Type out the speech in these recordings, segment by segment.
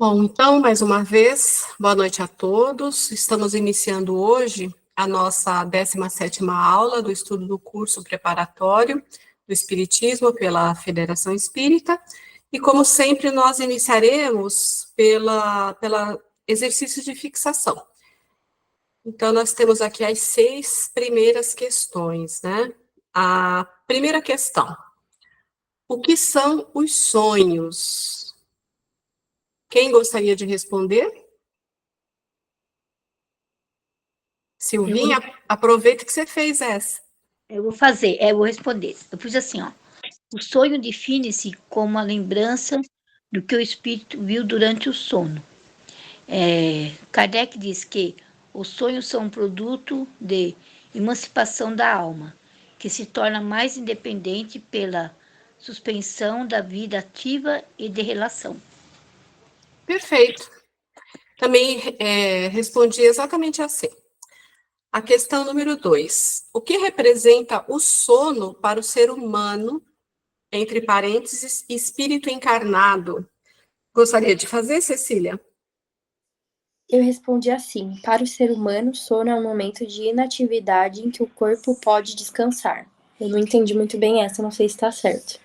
Bom, então, mais uma vez, boa noite a todos. Estamos iniciando hoje a nossa 17ª aula do estudo do curso preparatório do Espiritismo pela Federação Espírita. E, como sempre, nós iniciaremos pela exercício de fixação. Então, nós temos aqui as 6 primeiras questões, né? A primeira questão: o que são os sonhos? Quem gostaria de responder? Silvinha, aproveita que você fez essa. Eu vou responder. Eu pus assim, ó. O sonho define-se como a lembrança do que o espírito viu durante o sono. Kardec diz que os sonhos são um produto de emancipação da alma, que se torna mais independente pela suspensão da vida ativa e de relação. Perfeito. Também respondi exatamente assim. A questão número 2. O que representa o sono para o ser humano, entre parênteses, espírito encarnado? Gostaria de fazer, Cecília? Eu respondi assim: para o ser humano, sono é um momento de inatividade em que o corpo pode descansar. Eu não entendi muito bem essa, não sei se está certo.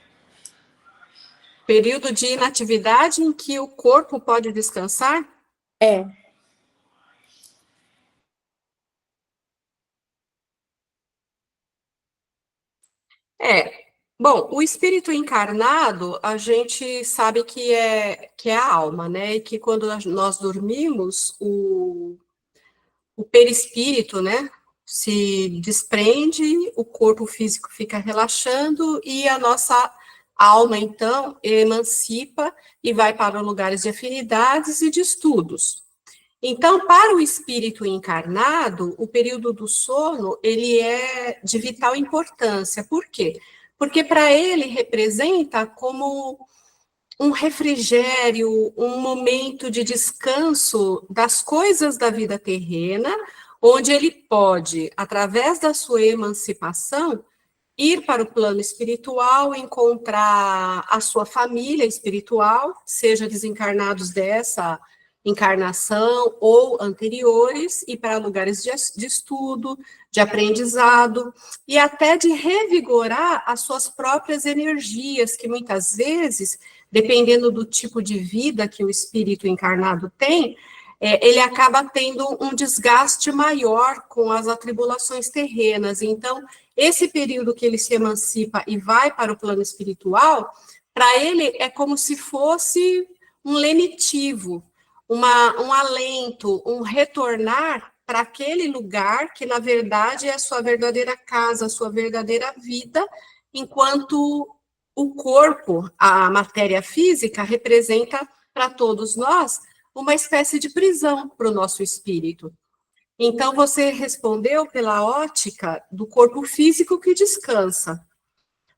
Período de inatividade em que o corpo pode descansar? É. Bom, o espírito encarnado, a gente sabe que é a alma, né? E que quando nós dormimos, o perispírito, né, se desprende, o corpo físico fica relaxando e a nossa alma, então, emancipa e vai para lugares de afinidades e de estudos. Então, para o espírito encarnado, o período do sono, ele é de vital importância. Por quê? Porque para ele representa como um refrigério, um momento de descanso das coisas da vida terrena, onde ele pode, através da sua emancipação, ir para o plano espiritual, encontrar a sua família espiritual, seja desencarnados dessa encarnação ou anteriores, e para lugares de estudo, de aprendizado, e até de revigorar as suas próprias energias, que muitas vezes, dependendo do tipo de vida que o espírito encarnado tem, ele acaba tendo um desgaste maior com as atribulações terrenas. Então, esse período que ele se emancipa e vai para o plano espiritual, para ele é como se fosse um lenitivo, um alento, um retornar para aquele lugar que, na verdade, é a sua verdadeira casa, a sua verdadeira vida, enquanto o corpo, a matéria física, representa para todos nós uma espécie de prisão para o nosso espírito. Então, você respondeu pela ótica do corpo físico que descansa,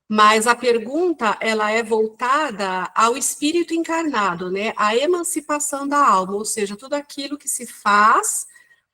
mas a pergunta, ela é voltada ao espírito encarnado, né? A emancipação da alma, ou seja, tudo aquilo que se faz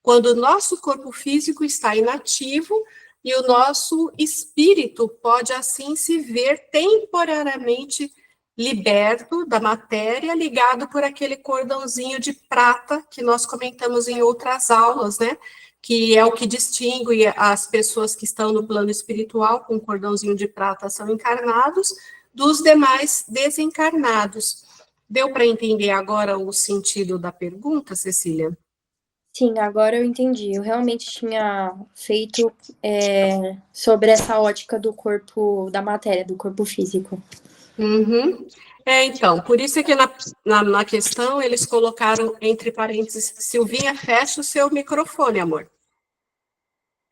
quando o nosso corpo físico está inativo e o nosso espírito pode, assim, se ver temporariamente liberto da matéria, ligado por aquele cordãozinho de prata que nós comentamos em outras aulas, né? Que é o que distingue as pessoas que estão no plano espiritual com cordãozinho de prata são encarnados, dos demais desencarnados. Deu para entender agora o sentido da pergunta, Cecília? Sim, agora eu entendi. Eu realmente tinha feito sobre essa ótica do corpo, da matéria, do corpo físico. Uhum. Então, por isso é que na questão eles colocaram entre parênteses, Silvinha, fecha o seu microfone, amor.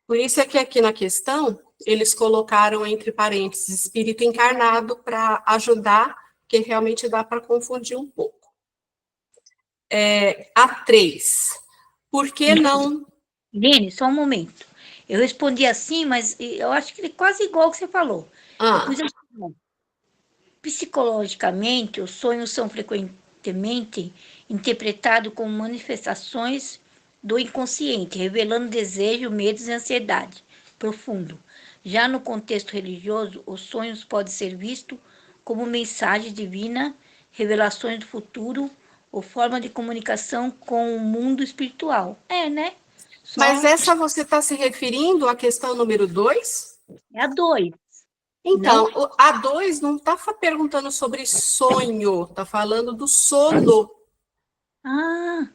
Por isso é que aqui na questão eles colocaram entre parênteses espírito encarnado para ajudar, porque realmente dá para confundir um pouco. A 3. Por que não... Lene, só um momento. Eu respondi assim, mas eu acho que é quase igual que você falou. Eu pus assim, psicologicamente, os sonhos são frequentemente interpretados como manifestações do inconsciente, revelando desejo, medos e ansiedade profundo. Já no contexto religioso, os sonhos podem ser vistos como mensagem divina, revelações do futuro ou forma de comunicação com o mundo espiritual. É, né? Só Mas essa você está se referindo à questão número 2? é a 2, Então, não? a 2 não está perguntando sobre sonho, está falando do sono. Ah,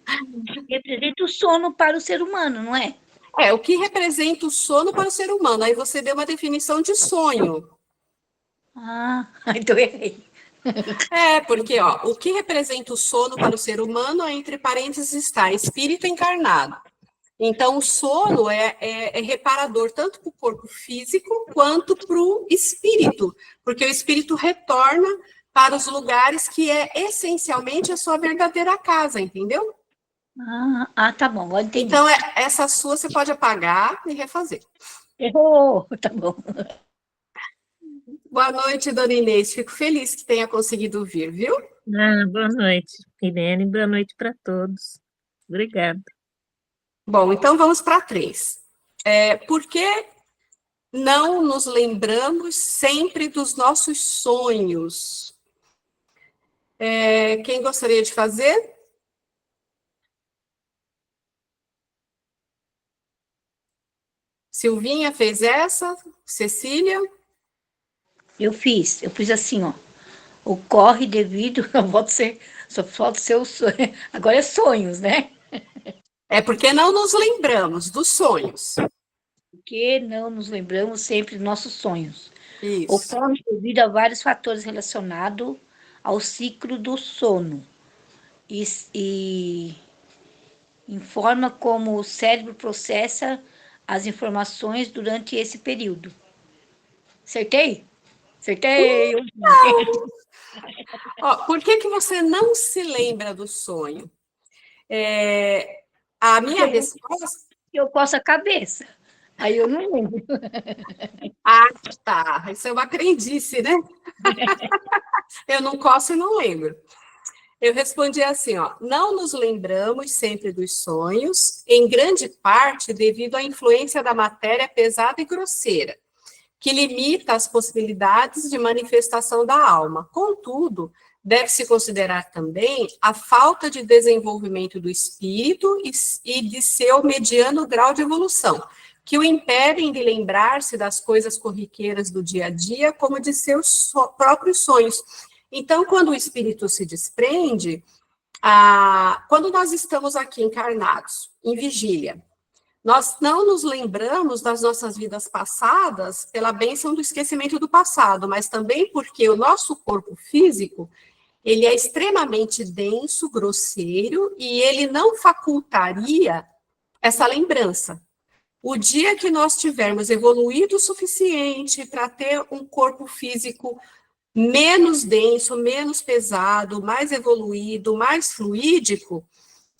representa o sono para o ser humano, não é? O que representa o sono para o ser humano? Aí você deu uma definição de sonho. Ah, então errei. Porque, ó, o que representa o sono para o ser humano, entre parênteses, está espírito encarnado. Então, o sono é reparador tanto para o corpo físico quanto para o espírito, porque o espírito retorna para os lugares que é essencialmente a sua verdadeira casa, entendeu? Tá bom, agora entendi. Então, essa sua você pode apagar e refazer. Errou, tá bom. Boa noite, dona Inês. Fico feliz que tenha conseguido vir, viu? Boa noite, Irene. Boa noite para todos. Obrigada. Bom, então vamos para 3. Por que não nos lembramos sempre dos nossos sonhos? Quem gostaria de fazer? Silvinha fez essa? Cecília? Eu fiz assim, ó. Ocorre devido, só falta ser o sonho. Agora é sonhos, né? Porque não nos lembramos dos sonhos. Porque não nos lembramos sempre dos nossos sonhos. Isso. Ocorre devido a vários fatores relacionados ao ciclo do sono e informa como o cérebro processa as informações durante esse período. Acertei? Acertei! Por que você não se lembra do sonho? A minha resposta... Eu coço a cabeça. Aí eu não lembro. Tá. Isso é uma crendice, né? Eu não coço e não lembro. Eu respondi assim, ó, não nos lembramos sempre dos sonhos, em grande parte devido à influência da matéria pesada e grosseira, que limita as possibilidades de manifestação da alma. Contudo, deve-se considerar também a falta de desenvolvimento do espírito e de seu mediano grau de evolução, que o impedem de lembrar-se das coisas corriqueiras do dia a dia, como de seus próprios sonhos. Então, quando o espírito se desprende, quando nós estamos aqui encarnados, em vigília, nós não nos lembramos das nossas vidas passadas pela bênção do esquecimento do passado, mas também porque o nosso corpo físico, ele é extremamente denso, grosseiro, e ele não facultaria essa lembrança. O dia que nós tivermos evoluído o suficiente para ter um corpo físico menos denso, menos pesado, mais evoluído, mais fluídico,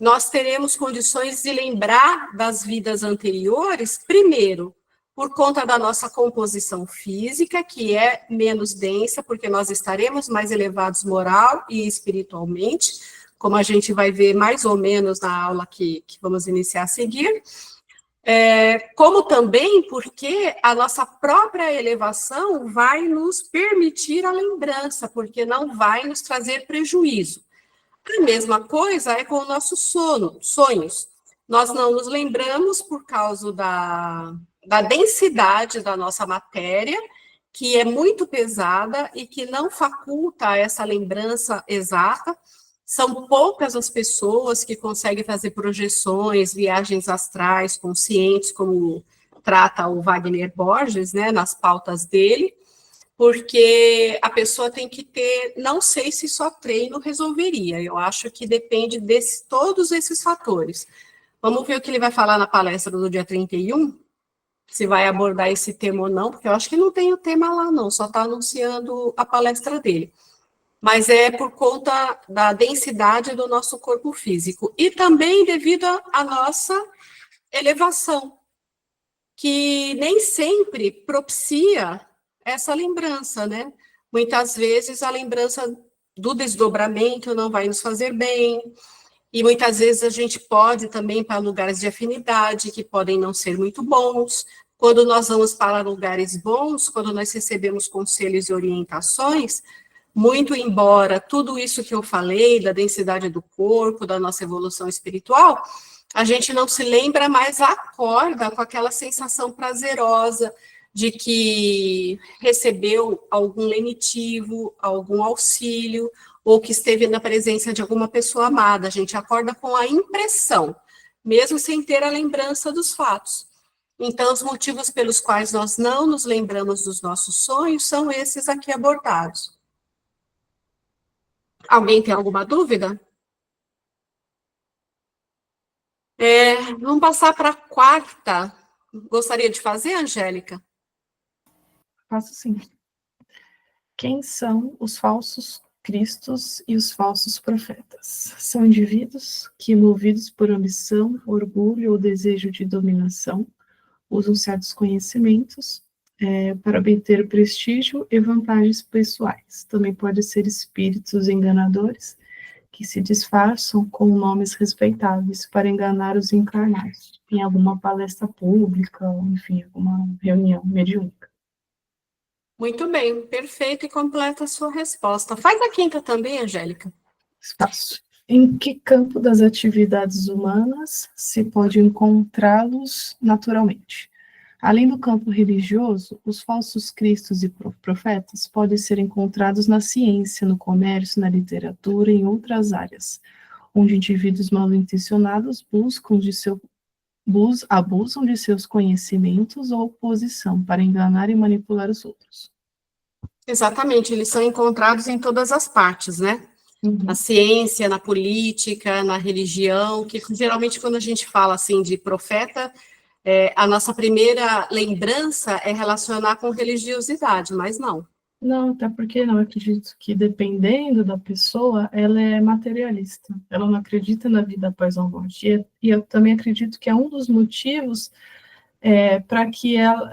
nós teremos condições de lembrar das vidas anteriores, primeiro, por conta da nossa composição física, que é menos densa, porque nós estaremos mais elevados moral e espiritualmente, como a gente vai ver mais ou menos na aula que vamos iniciar a seguir, como também porque a nossa própria elevação vai nos permitir a lembrança, porque não vai nos trazer prejuízo. A mesma coisa é com o nosso sonhos. Nós não nos lembramos por causa da densidade da nossa matéria, que é muito pesada e que não faculta essa lembrança exata. São poucas as pessoas que conseguem fazer projeções, viagens astrais conscientes, como trata o Wagner Borges, né, nas pautas dele, porque a pessoa tem que ter, não sei se só treino resolveria, eu acho que depende de todos esses fatores. Vamos ver o que ele vai falar na palestra do dia 31, se vai abordar esse tema ou não, porque eu acho que não tem o tema lá não, só está anunciando a palestra dele. Mas é por conta da densidade do nosso corpo físico. E também devido à nossa elevação, que nem sempre propicia essa lembrança, né? Muitas vezes a lembrança do desdobramento não vai nos fazer bem, e muitas vezes a gente pode também para lugares de afinidade, que podem não ser muito bons. Quando nós vamos para lugares bons, quando nós recebemos conselhos e orientações, muito embora tudo isso que eu falei, da densidade do corpo, da nossa evolução espiritual, a gente não se lembra, mas acorda com aquela sensação prazerosa de que recebeu algum lenitivo, algum auxílio, ou que esteve na presença de alguma pessoa amada. A gente acorda com a impressão, mesmo sem ter a lembrança dos fatos. Então, os motivos pelos quais nós não nos lembramos dos nossos sonhos são esses aqui abordados. Alguém tem alguma dúvida? Vamos passar para a quarta. Gostaria de fazer, Angélica? Faço sim. Quem são os falsos cristos e os falsos profetas? São indivíduos que, movidos por ambição, orgulho ou desejo de dominação, usam certos conhecimentos para obter prestígio e vantagens pessoais. Também podem ser espíritos enganadores que se disfarçam com nomes respeitáveis para enganar os encarnados em alguma palestra pública, ou, enfim, alguma reunião mediúnica. Muito bem, perfeito e completa a sua resposta. Faz a quinta também, Angélica. Espaço. Em que campo das atividades humanas se pode encontrá-los naturalmente? Além do campo religioso, os falsos cristos e profetas podem ser encontrados na ciência, no comércio, na literatura e em outras áreas, onde indivíduos mal intencionados abusam de seus conhecimentos ou posição para enganar e manipular os outros. Exatamente, eles são encontrados em todas as partes, né? Na ciência, na política, na religião, que geralmente quando a gente fala assim de profeta, a nossa primeira lembrança é relacionar com religiosidade, mas não. Não, até porque eu acredito que dependendo da pessoa, ela é materialista, ela não acredita na vida após a morte. E eu também acredito que é um dos motivos para que ela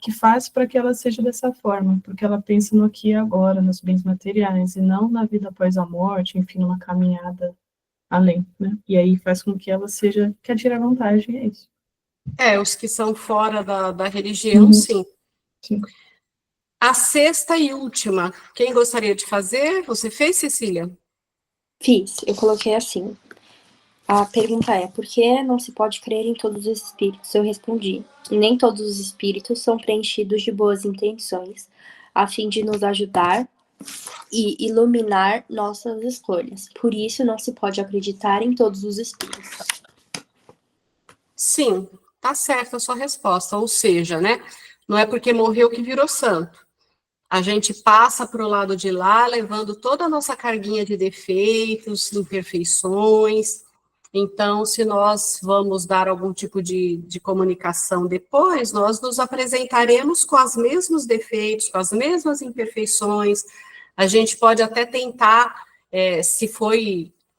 que faz para que ela seja dessa forma, porque ela pensa no aqui e agora, nos bens materiais, e não na vida após a morte, enfim, numa caminhada além, né? E aí faz com que ela quer tirar vantagem, é isso. Os que são fora da religião, sim. Sim. A sexta e última, quem gostaria de fazer? Você fez, Cecília? Fiz, eu coloquei assim. A pergunta é, por que não se pode crer em todos os espíritos? Eu respondi, nem todos os espíritos são preenchidos de boas intenções, a fim de nos ajudar e iluminar nossas escolhas. Por isso, não se pode acreditar em todos os espíritos. Sim, tá certa a sua resposta. Ou seja, né? Não é porque morreu que virou santo. A gente passa para o lado de lá, levando toda a nossa carguinha de defeitos, imperfeições. Então, se nós vamos dar algum tipo de comunicação depois, nós nos apresentaremos com os mesmos defeitos, com as mesmas imperfeições. A gente pode até tentar, se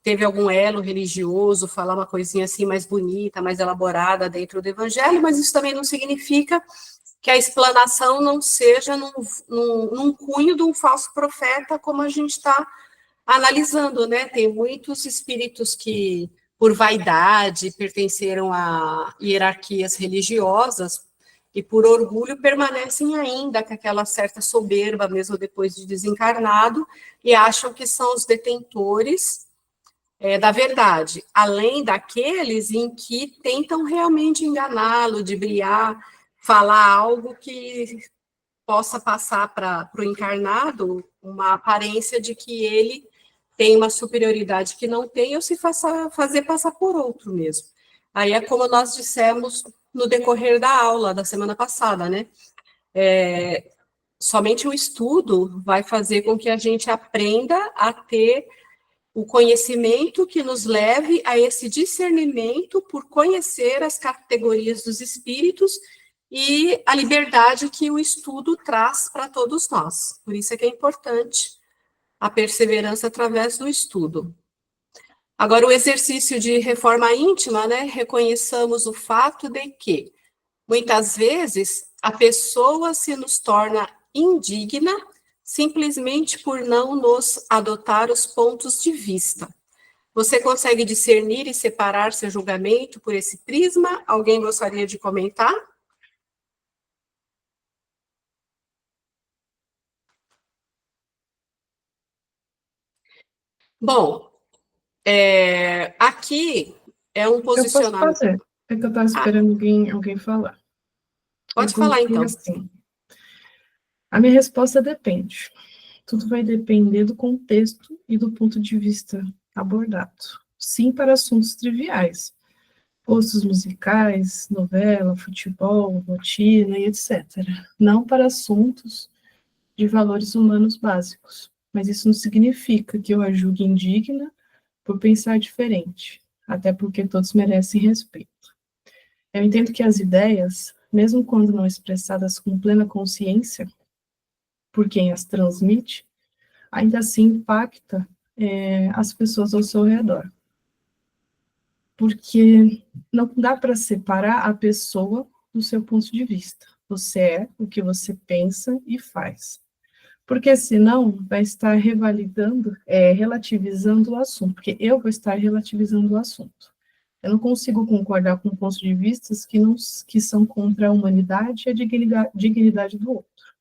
teve algum elo religioso, falar uma coisinha assim mais bonita, mais elaborada dentro do evangelho, mas isso também não significa que a explanação não seja num cunho de um falso profeta, como a gente está analisando, né? Tem muitos espíritos que, por vaidade, pertenceram a hierarquias religiosas e, por orgulho, permanecem ainda com aquela certa soberba, mesmo depois de desencarnado, e acham que são os detentores da verdade, além daqueles em que tentam realmente enganá-lo, dribliar, falar algo que possa passar para o encarnado uma aparência de que ele tem uma superioridade que não tem, ou se fazer passar por outro mesmo. Aí é como nós dissemos no decorrer da aula da semana passada, né? Somente o estudo vai fazer com que a gente aprenda a ter o conhecimento que nos leve a esse discernimento por conhecer as categorias dos espíritos e a liberdade que o estudo traz para todos nós. Por isso é que é importante a perseverança através do estudo. Agora, o exercício de reforma íntima, né? Reconheçamos o fato de que, muitas vezes, a pessoa se nos torna indigna simplesmente por não nos adotar os pontos de vista. Você consegue discernir e separar seu julgamento por esse prisma? Alguém gostaria de comentar? Bom, aqui é um Eu posso posicionamento. fazer. É que eu estava esperando alguém falar. Pode Eu falar, coloquei então. assim. A minha resposta depende. Tudo vai depender do contexto e do ponto de vista abordado. Sim, para assuntos triviais, gostos musicais, novela, futebol, rotina e etc. Não para assuntos de valores humanos básicos. Mas isso não significa que eu a julgue indigna por pensar diferente, até porque todos merecem respeito. Eu entendo que as ideias, mesmo quando não expressadas com plena consciência por quem as transmite, ainda assim impacta as pessoas ao seu redor. Porque não dá para separar a pessoa do seu ponto de vista. Você é o que você pensa e faz. Porque senão vai estar relativizando o assunto, porque eu vou estar relativizando o assunto. Eu não consigo concordar com pontos de vista que são contra a humanidade e a dignidade do outro.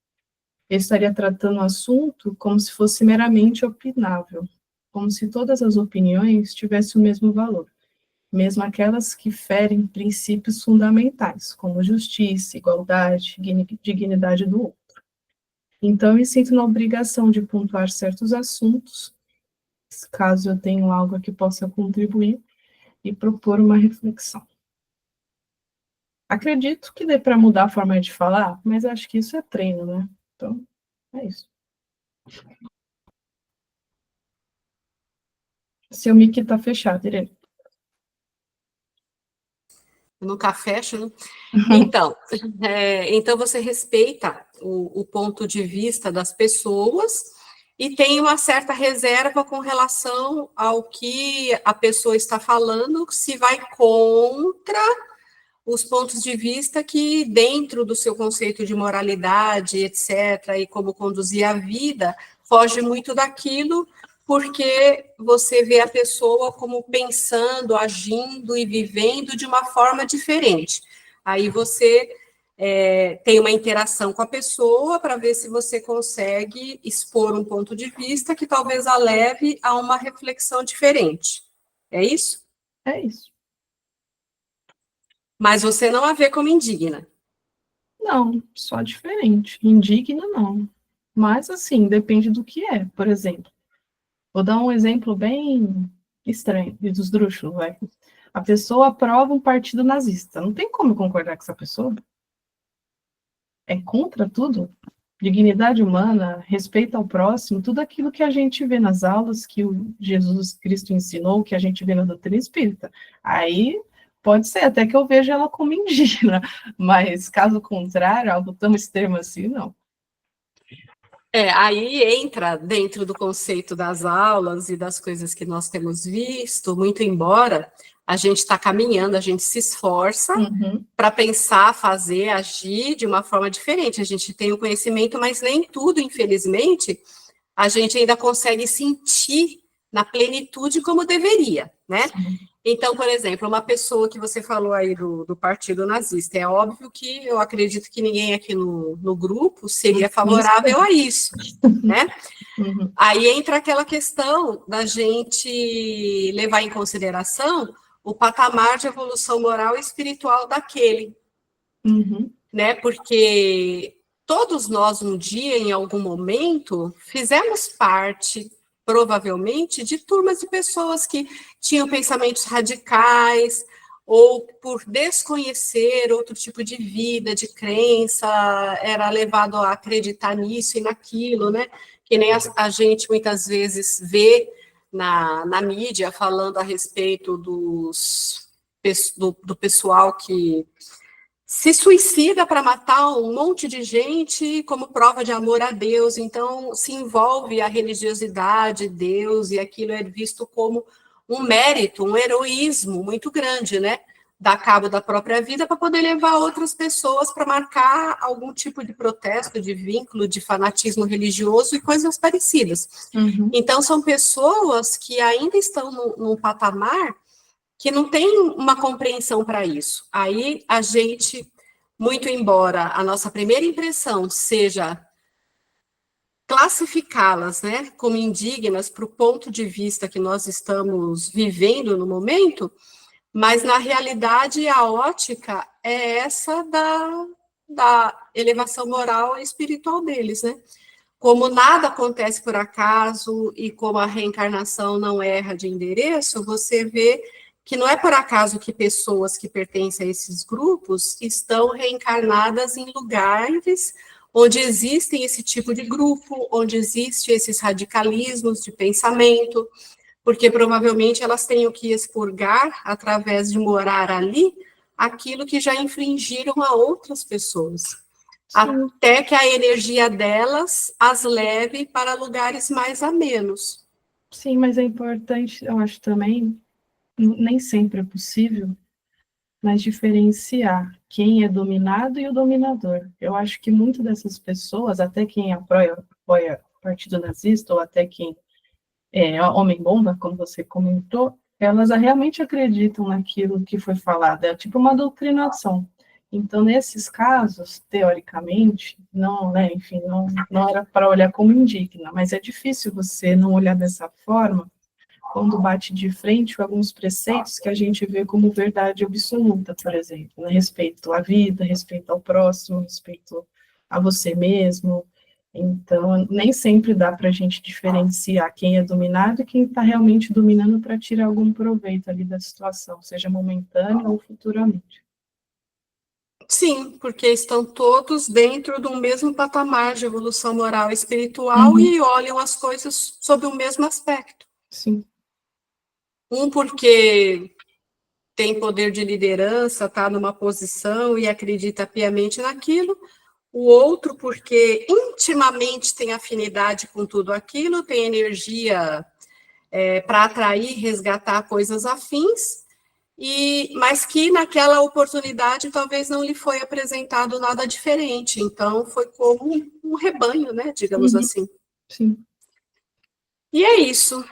Eu estaria tratando o assunto como se fosse meramente opinável, como se todas as opiniões tivessem o mesmo valor, mesmo aquelas que ferem princípios fundamentais, como justiça, igualdade, dignidade do outro. Então, eu me sinto na obrigação de pontuar certos assuntos, caso eu tenha algo que possa contribuir, e propor uma reflexão. Acredito que dê para mudar a forma de falar, mas acho que isso é treino, né? Então, é isso. Seu mic está fechado, Irene. Nunca fecho, né? Então você respeita o ponto de vista das pessoas e tem uma certa reserva com relação ao que a pessoa está falando, se vai contra os pontos de vista que, dentro do seu conceito de moralidade, etc., e como conduzir a vida, foge muito daquilo, porque você vê a pessoa como pensando, agindo e vivendo de uma forma diferente. Aí você tem uma interação com a pessoa para ver se você consegue expor um ponto de vista que talvez a leve a uma reflexão diferente. É isso? É isso. Mas você não a vê como indigna. Não, só diferente. Indigna, não. Mas, assim, depende do que é. Por exemplo, vou dar um exemplo bem estranho, e dos esdrúxulo, vai. A pessoa aprova um partido nazista. Não tem como concordar com essa pessoa. É contra tudo. Dignidade humana, respeito ao próximo, tudo aquilo que a gente vê nas aulas que o Jesus Cristo ensinou, que a gente vê na doutrina espírita. Aí pode ser até que eu veja ela como indígena, mas caso contrário, algo tão extremo assim, não. Aí entra dentro do conceito das aulas e das coisas que nós temos visto, muito embora a gente está caminhando, a gente se esforça para pensar, fazer, agir de uma forma diferente. A gente tem o conhecimento, mas nem tudo, infelizmente, a gente ainda consegue sentir na plenitude como deveria, né? Então, por exemplo, uma pessoa que você falou aí do partido nazista, é óbvio que eu acredito que ninguém aqui no grupo seria favorável a isso, né? Aí entra aquela questão da gente levar em consideração o patamar de evolução moral e espiritual daquele, né? Porque todos nós, um dia, em algum momento, fizemos parte, provavelmente, de turmas de pessoas que tinham pensamentos radicais, ou por desconhecer outro tipo de vida, de crença, era levado a acreditar nisso e naquilo, né? Que nem a gente muitas vezes vê na mídia falando a respeito do pessoal que se suicida para matar um monte de gente como prova de amor a Deus, então se envolve a religiosidade, Deus, e aquilo é visto como um mérito, um heroísmo muito grande, né? Dar cabo da própria vida para poder levar outras pessoas para marcar algum tipo de protesto, de vínculo, de fanatismo religioso e coisas parecidas. Então, são pessoas que ainda estão num patamar que não tem uma compreensão para isso. Aí a gente, muito embora a nossa primeira impressão seja classificá-las, né, como indignas para o ponto de vista que nós estamos vivendo no momento, mas na realidade a ótica é essa da elevação moral e espiritual deles, né? Como nada acontece por acaso e como a reencarnação não erra de endereço, você vê que não é por acaso que pessoas que pertencem a esses grupos estão reencarnadas em lugares onde existem esse tipo de grupo, onde existem esses radicalismos de pensamento, porque provavelmente elas tenham que expurgar, através de morar ali, aquilo que já infringiram a outras pessoas. Sim, Até que a energia delas as leve para lugares mais amenos. sim, mas é importante, eu acho também, nem sempre é possível, mas diferenciar quem é dominado e o dominador. Eu acho que muitas dessas pessoas, até quem apoia o partido nazista, ou até quem é homem-bomba, como você comentou, elas realmente acreditam naquilo que foi falado, é tipo uma doutrinação. Então, nesses casos, teoricamente, não, né, enfim, não era para olhar como indigna, mas é difícil você não olhar dessa forma quando bate de frente com alguns preceitos que a gente vê como verdade absoluta, por exemplo, né? Respeito à vida, respeito ao próximo, respeito a você mesmo. Então, nem sempre dá para a gente diferenciar quem é dominado e quem está realmente dominando para tirar algum proveito ali da situação, seja momentâneo ou futuramente. Sim, porque estão todos dentro do mesmo patamar de evolução moral e espiritual Uhum, e olham as coisas sob o mesmo aspecto. sim. Um porque tem poder de liderança, está numa posição e acredita piamente naquilo, o outro porque intimamente tem afinidade com tudo aquilo, tem energia para atrair, resgatar coisas afins, mas que naquela oportunidade talvez não lhe foi apresentado nada diferente, então foi como um rebanho, né, digamos Uhum, assim. sim. E é isso.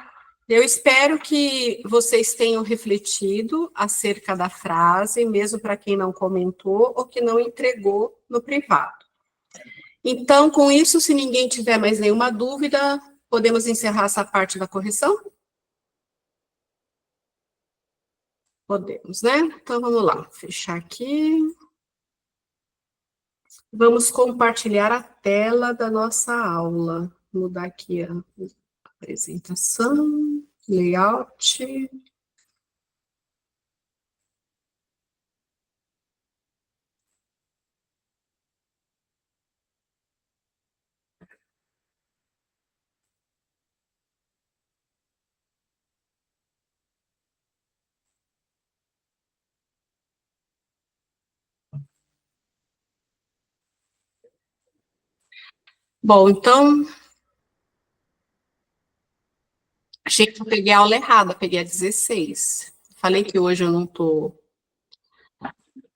Eu espero que vocês tenham refletido acerca da frase, mesmo para quem não comentou ou que não entregou no privado. Então, com isso, se ninguém tiver mais nenhuma dúvida, podemos encerrar essa parte da correção? Podemos, né? Então, vamos lá. Fechar aqui. Vamos compartilhar a tela da nossa aula. Mudar aqui a apresentação, layout. Bom, então, achei que eu peguei a aula errada, peguei a 16. Falei que hoje eu não estou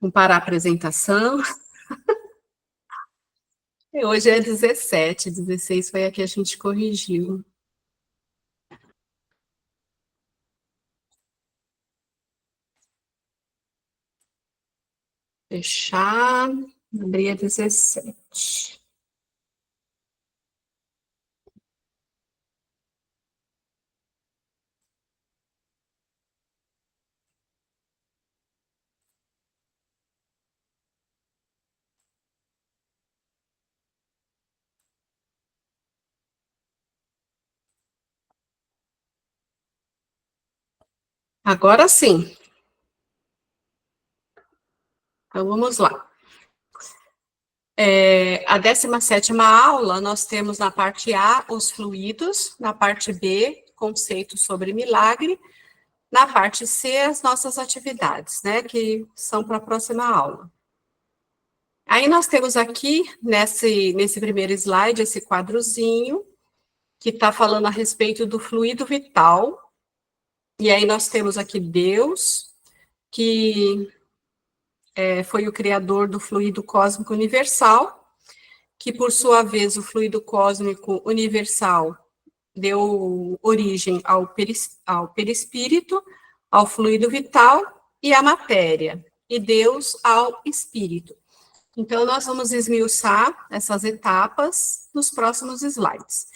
com parar a apresentação. E hoje é 17, 16 foi a que a gente corrigiu. Fechar, abrir a 17. Agora sim. Então, vamos lá. A 17ª aula, nós temos na parte A, os fluidos, na parte B, conceitos sobre milagre, na parte C, as nossas atividades, né, que são para a próxima aula. Aí nós temos aqui, nesse primeiro slide, esse quadrozinho, que está falando a respeito do fluido vital, e aí nós temos aqui Deus, que foi o criador do fluido cósmico universal, que por sua vez o fluido cósmico universal deu origem ao perispírito, ao fluido vital e à matéria, e Deus ao espírito. Então, nós vamos esmiuçar essas etapas nos próximos slides.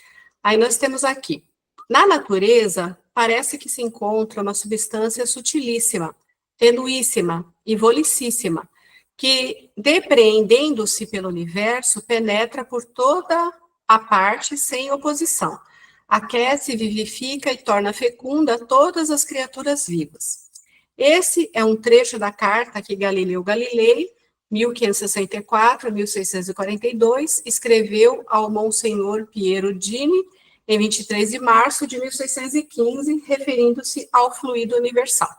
Aí nós temos aqui, na natureza, parece que se encontra uma substância sutilíssima, tenuíssima e volicíssima, que, depreendendo-se pelo universo, penetra por toda a parte sem oposição, aquece, vivifica e torna fecunda todas as criaturas vivas. Esse é um trecho da carta que Galileu Galilei, 1564 a 1642, escreveu ao Monsenhor Piero Dini, em 23 de março de 1615, referindo-se ao fluido universal.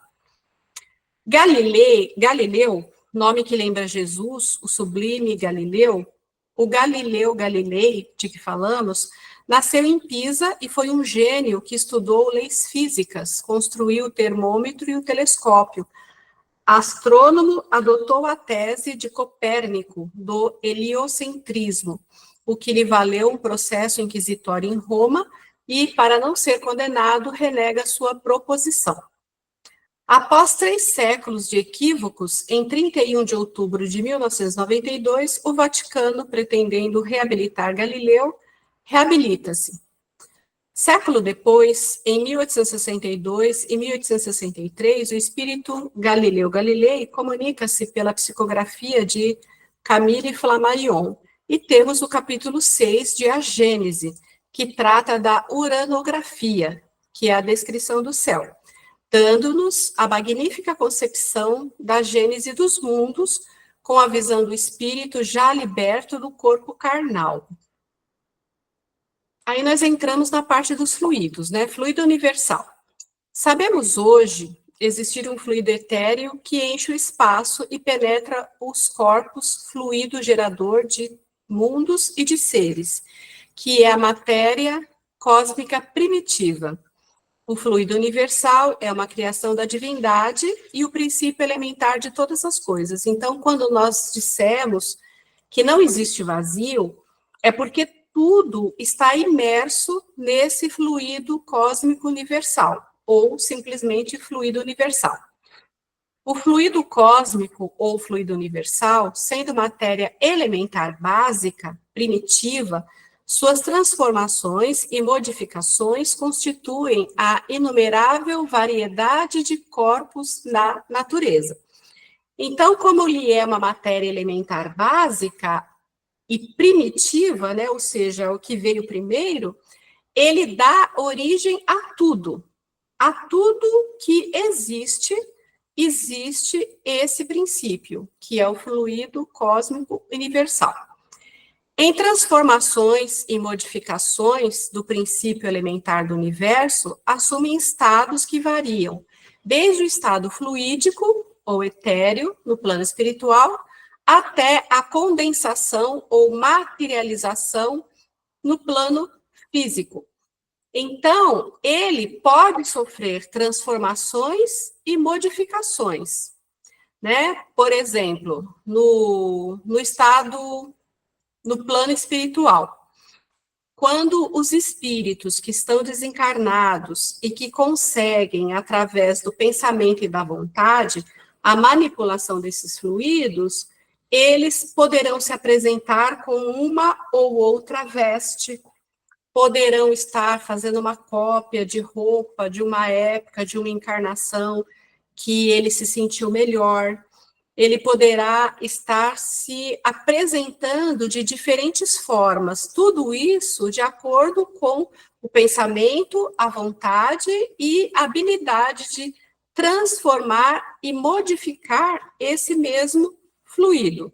Galileu, nome que lembra Jesus, o sublime Galileu, o Galileu Galilei, de que falamos, nasceu em Pisa e foi um gênio que estudou leis físicas, construiu o termômetro e o telescópio. Astrônomo, adotou a tese de Copérnico do heliocentrismo, o que lhe valeu um processo inquisitório em Roma e, para não ser condenado, renega sua proposição. Após 3 séculos de equívocos, em 31 de outubro de 1992, o Vaticano, pretendendo reabilitar Galileu, reabilita-se. Século depois, em 1862 e 1863, o espírito Galileu Galilei comunica-se pela psicografia de Camille Flammarion, e temos o capítulo 6 de A Gênese, que trata da uranografia, que é a descrição do céu, dando-nos a magnífica concepção da gênese dos mundos, com a visão do espírito já liberto do corpo carnal. Aí nós entramos na parte dos fluidos, né? Fluido universal. Sabemos hoje existir um fluido etéreo que enche o espaço e penetra os corpos, fluido gerador de mundos e de seres, que é a matéria cósmica primitiva. O fluido universal é uma criação da divindade e o princípio elementar de todas as coisas. Então, quando nós dissemos que não existe vazio, é porque tudo está imerso nesse fluido cósmico universal, ou simplesmente fluido universal. O fluido cósmico ou fluido universal, sendo matéria elementar básica, primitiva, suas transformações e modificações constituem a inumerável variedade de corpos na natureza. Então, como ele é uma matéria elementar básica e primitiva, né, ou seja, o que veio primeiro, ele dá origem a tudo que existe esse princípio, que é o fluido cósmico universal. Em transformações e modificações do princípio elementar do universo, assumem estados que variam, desde o estado fluídico ou etéreo, no plano espiritual, até a condensação ou materialização no plano físico. Então, ele pode sofrer transformações e modificações, né? Por exemplo, no plano espiritual. Quando os espíritos que estão desencarnados e que conseguem, através do pensamento e da vontade, a manipulação desses fluidos, eles poderão se apresentar com uma ou outra veste, poderão estar fazendo uma cópia de roupa de uma época, de uma encarnação que ele se sentiu melhor. Ele poderá estar se apresentando de diferentes formas, tudo isso de acordo com o pensamento, a vontade e a habilidade de transformar e modificar esse mesmo fluido.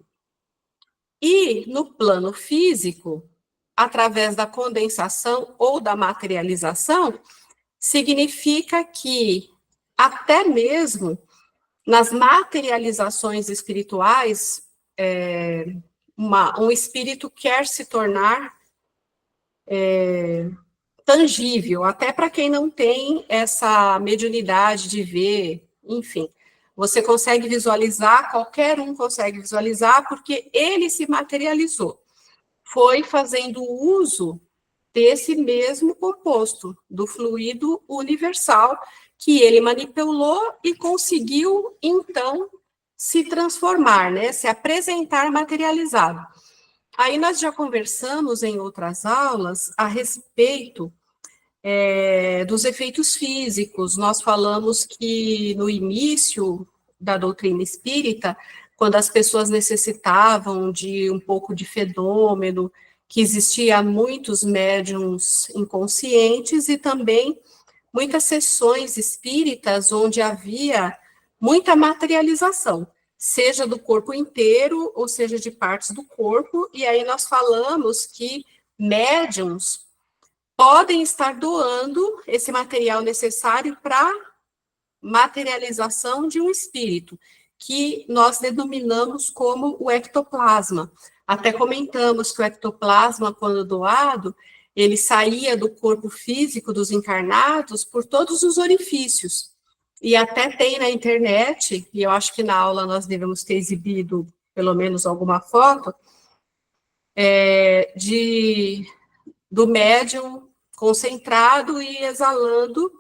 E no plano físico, através da condensação ou da materialização, significa que até mesmo nas materializações espirituais, um espírito quer se tornar tangível, até para quem não tem essa mediunidade de ver, enfim. Você consegue visualizar, qualquer um consegue visualizar, porque ele se materializou. Foi fazendo uso desse mesmo composto, do fluido universal, que ele manipulou e conseguiu, então, se transformar, né, se apresentar materializado. Aí nós já conversamos em outras aulas a respeito dos efeitos físicos. Nós falamos que no início da doutrina espírita, quando as pessoas necessitavam de um pouco de fenômeno, que existia muitos médiums inconscientes e também muitas sessões espíritas onde havia muita materialização, seja do corpo inteiro, ou seja, de partes do corpo, e aí nós falamos que médiums podem estar doando esse material necessário para materialização de um espírito, que nós denominamos como o ectoplasma. Até comentamos que o ectoplasma, quando doado, ele saía do corpo físico dos encarnados por todos os orifícios. E até tem na internet, e eu acho que na aula nós devemos ter exibido pelo menos alguma foto, do médium concentrado e exalando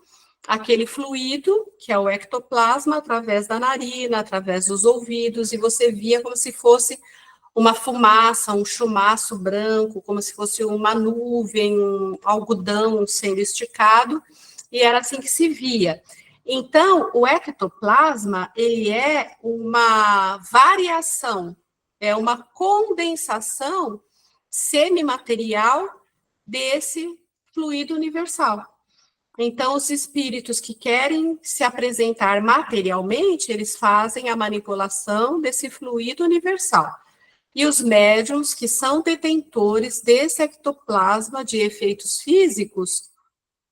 aquele fluido, que é o ectoplasma, através da narina, através dos ouvidos, e você via como se fosse uma fumaça, um chumaço branco, como se fosse uma nuvem, um algodão sendo esticado, e era assim que se via. Então, o ectoplasma, ele é uma variação, é uma condensação semimaterial desse fluido universal. Então, os espíritos que querem se apresentar materialmente, eles fazem a manipulação desse fluido universal. E os médiums que são detentores desse ectoplasma de efeitos físicos,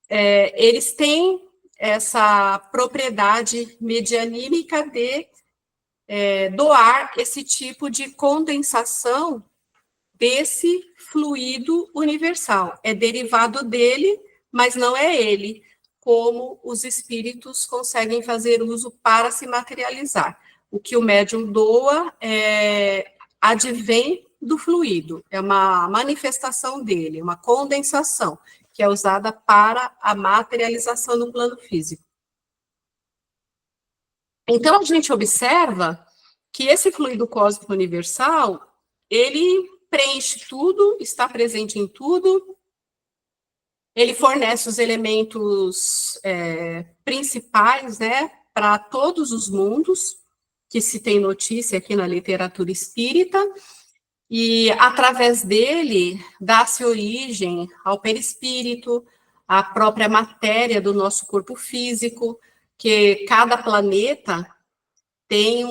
eles têm essa propriedade medianímica de doar esse tipo de condensação desse fluido universal. É derivado dele, mas não é ele, como os espíritos conseguem fazer uso para se materializar. O que o médium doa advém do fluido, é uma manifestação dele, uma condensação, que é usada para a materialização no plano físico. Então, a gente observa que esse fluido cósmico universal, ele preenche tudo, está presente em tudo, ele fornece os elementos principais, né, para todos os mundos, que se tem notícia aqui na literatura espírita, e através dele dá-se origem ao perispírito, à própria matéria do nosso corpo físico, que cada planeta tem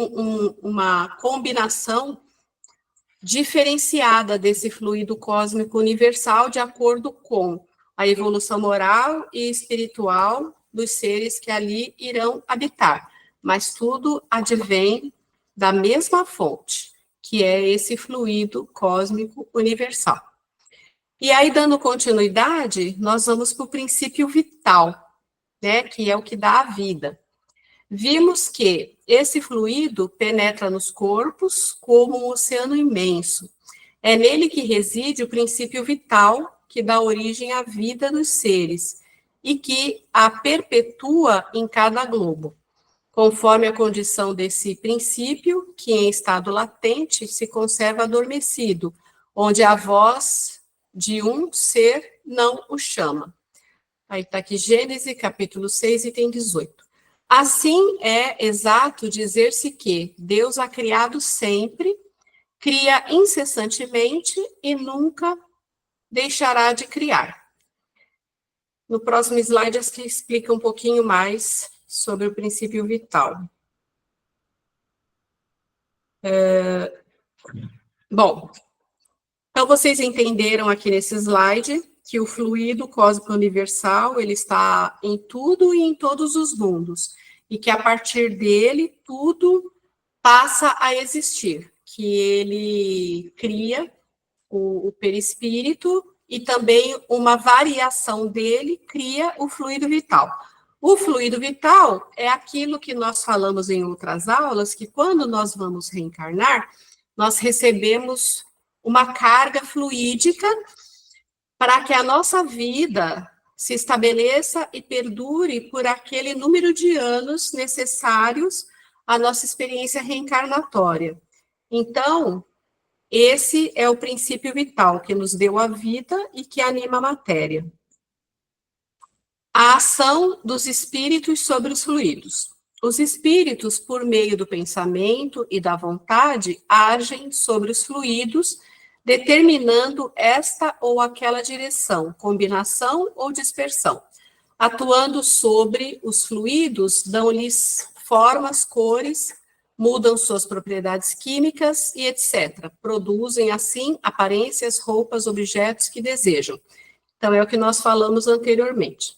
uma combinação diferenciada desse fluido cósmico universal de acordo com a evolução moral e espiritual dos seres que ali irão habitar. Mas tudo advém da mesma fonte, que é esse fluido cósmico universal. E aí, dando continuidade, nós vamos para o princípio vital, né, que é o que dá a vida. Vimos que esse fluido penetra nos corpos como um oceano imenso. É nele que reside o princípio vital que dá origem à vida dos seres e que a perpetua em cada globo, conforme a condição desse princípio, que em estado latente se conserva adormecido, onde a voz de um ser não o chama. Aí está aqui Gênesis, capítulo 6, item 18. Assim, é exato dizer-se que Deus ha criado sempre, cria incessantemente e nunca deixará de criar. No próximo slide, acho que explica um pouquinho mais sobre o princípio vital. Bom, então vocês entenderam aqui nesse slide que o fluido cósmico universal, ele está em tudo e em todos os mundos, e que a partir dele tudo passa a existir, que ele cria o perispírito e também uma variação dele cria o fluido vital. O fluido vital é aquilo que nós falamos em outras aulas, que quando nós vamos reencarnar, nós recebemos uma carga fluídica para que a nossa vida se estabeleça e perdure por aquele número de anos necessários a nossa experiência reencarnatória. Então, esse é o princípio vital que nos deu a vida e que anima a matéria. A ação dos espíritos sobre os fluidos. Os espíritos, por meio do pensamento e da vontade, agem sobre os fluidos, determinando esta ou aquela direção, combinação ou dispersão. Atuando sobre os fluidos, dão-lhes formas, cores, mudam suas propriedades químicas e etc. Produzem, assim, aparências, roupas, objetos que desejam. Então, é o que nós falamos anteriormente.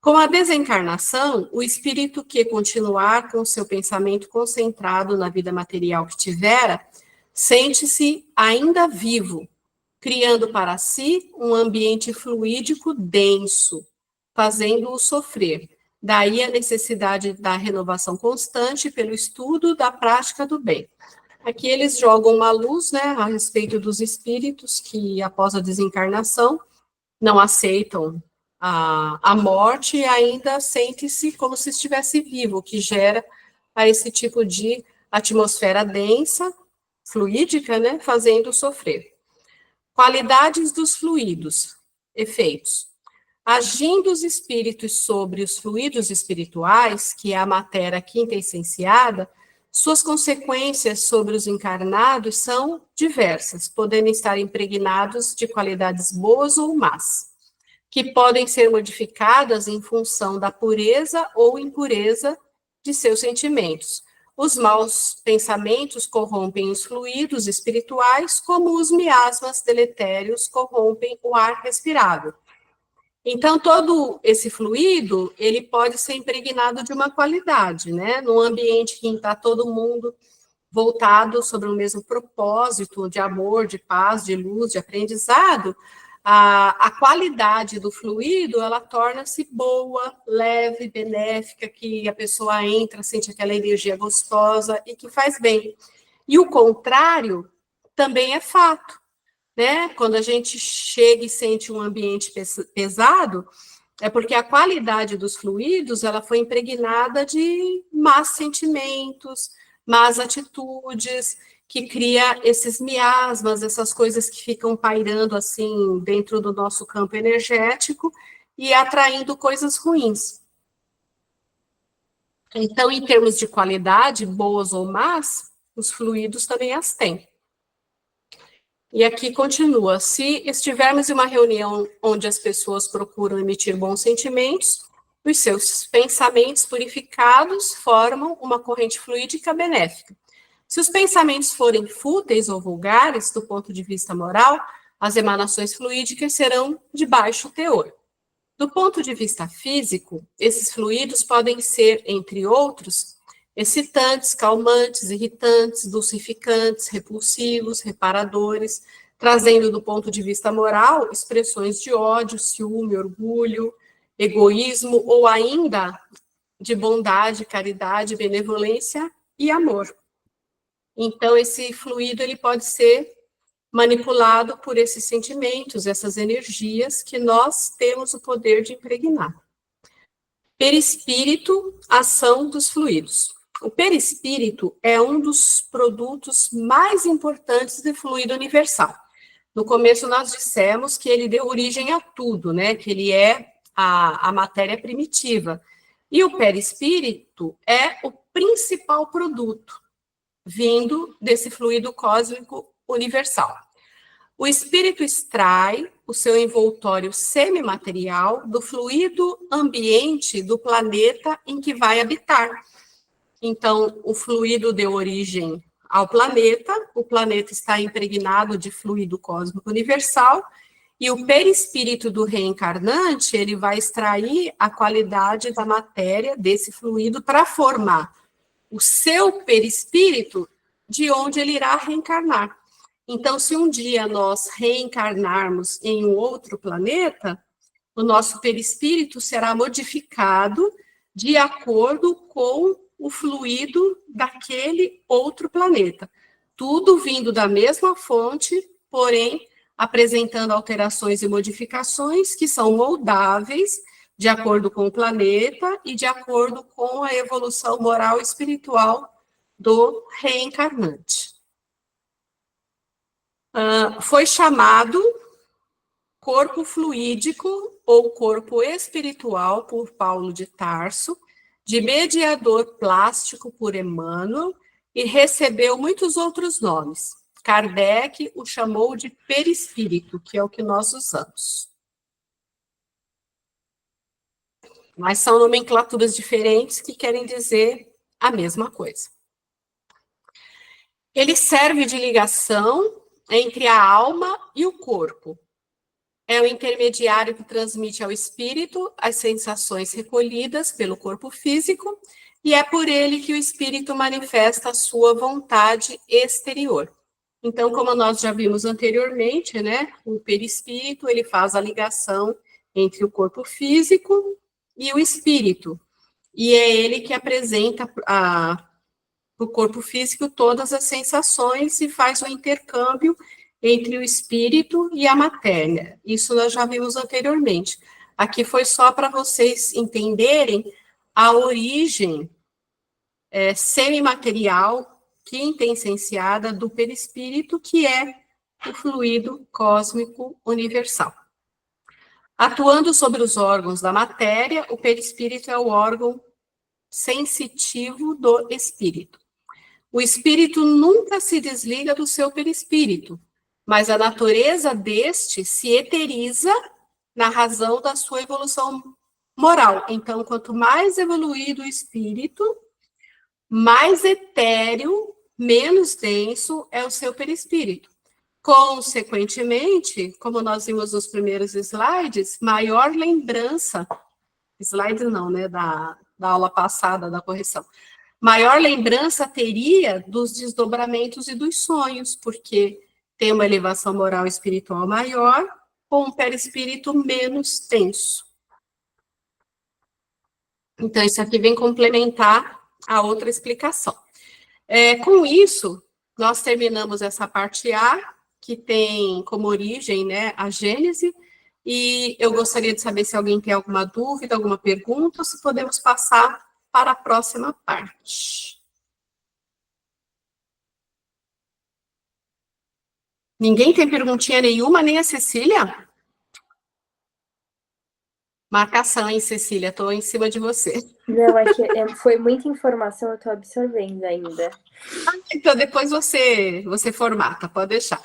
Com a desencarnação, o espírito que continuar com seu pensamento concentrado na vida material que tivera, sente-se ainda vivo, criando para si um ambiente fluídico denso, fazendo-o sofrer. Daí a necessidade da renovação constante pelo estudo da prática do bem. Aqui eles jogam uma luz, né, a respeito dos espíritos que, após a desencarnação, não aceitam a morte e ainda sente-se como se estivesse vivo, o que gera a esse tipo de atmosfera densa, fluídica, né, fazendo sofrer. Qualidades dos fluidos, efeitos. Agindo os espíritos sobre os fluidos espirituais, que é a matéria quinta essenciada, suas consequências sobre os encarnados são diversas, podendo estar impregnados de qualidades boas ou más, que podem ser modificadas em função da pureza ou impureza de seus sentimentos. Os maus pensamentos corrompem os fluidos espirituais, como os miasmas deletérios corrompem o ar respirável. Então, todo esse fluido, ele pode ser impregnado de uma qualidade, né? Num ambiente que está todo mundo voltado sobre o mesmo propósito de amor, de paz, de luz, de aprendizado, a qualidade do fluido, ela torna-se boa, leve, benéfica, que a pessoa entra, sente aquela energia gostosa e que faz bem. E o contrário também é fato, né? Quando a gente chega e sente um ambiente pesado, é porque a qualidade dos fluidos, ela foi impregnada de más sentimentos, más atitudes, que cria esses miasmas, essas coisas que ficam pairando assim dentro do nosso campo energético e atraindo coisas ruins. Então, em termos de qualidade, boas ou más, os fluidos também as têm. E aqui continua: se estivermos em uma reunião onde as pessoas procuram emitir bons sentimentos, os seus pensamentos purificados formam uma corrente fluídica benéfica. Se os pensamentos forem fúteis ou vulgares, do ponto de vista moral, as emanações fluídicas serão de baixo teor. Do ponto de vista físico, esses fluidos podem ser, entre outros, excitantes, calmantes, irritantes, dulcificantes, repulsivos, reparadores, trazendo do ponto de vista moral expressões de ódio, ciúme, orgulho, egoísmo ou ainda de bondade, caridade, benevolência e amor. Então, esse fluido ele pode ser manipulado por esses sentimentos, essas energias que nós temos o poder de impregnar. Perispírito, ação dos fluidos. O perispírito é um dos produtos mais importantes do fluido universal. No começo nós dissemos que ele deu origem a tudo, né? Que ele é a matéria primitiva. E o perispírito é o principal produto vindo desse fluido cósmico universal. O espírito extrai o seu envoltório semimaterial do fluido ambiente do planeta em que vai habitar. Então, o fluido deu origem ao planeta, o planeta está impregnado de fluido cósmico universal, e o perispírito do reencarnante, ele vai extrair a qualidade da matéria desse fluido para formar o seu perispírito, de onde ele irá reencarnar. Então, se um dia nós reencarnarmos em um outro planeta, o nosso perispírito será modificado de acordo com o fluido daquele outro planeta. Tudo vindo da mesma fonte, porém apresentando alterações e modificações que são moldáveis de acordo com o planeta e de acordo com a evolução moral e espiritual do reencarnante. Foi chamado corpo fluídico ou corpo espiritual por Paulo de Tarso, de mediador plástico por Emmanuel, e recebeu muitos outros nomes. Kardec o chamou de perispírito, que é o que nós usamos. Mas são nomenclaturas diferentes que querem dizer a mesma coisa. Ele serve de ligação entre a alma e o corpo. É o intermediário que transmite ao espírito as sensações recolhidas pelo corpo físico, e é por ele que o espírito manifesta a sua vontade exterior. Então, como nós já vimos anteriormente, né, o perispírito, ele faz a ligação entre o corpo físico e o espírito, e é ele que apresenta para o corpo físico todas as sensações e faz o intercâmbio entre o espírito e a matéria. Isso nós já vimos anteriormente. Aqui foi só para vocês entenderem a origem semimaterial, quintessenciada do perispírito, que é o fluido cósmico universal. Atuando sobre os órgãos da matéria, o perispírito é o órgão sensitivo do espírito. O espírito nunca se desliga do seu perispírito, mas a natureza deste se eteriza na razão da sua evolução moral. Então, quanto mais evoluído o espírito, mais etéreo, menos denso é o seu perispírito. Consequentemente, como nós vimos nos primeiros slides, maior lembrança, slide não, né, da aula passada, da correção, maior lembrança teria dos desdobramentos e dos sonhos, porque tem uma elevação moral e espiritual maior, com um perispírito menos tenso. Então, isso aqui vem complementar a outra explicação. Com isso, nós terminamos essa parte A, que tem como origem, né, a Gênese, e eu gostaria de saber se alguém tem alguma dúvida, alguma pergunta, ou se podemos passar para a próxima parte. Ninguém tem perguntinha nenhuma, nem a Cecília? Marcação, hein, Cecília? Estou em cima de você. Não, é que foi muita informação, eu estou absorvendo ainda. Então, depois você formata, pode deixar.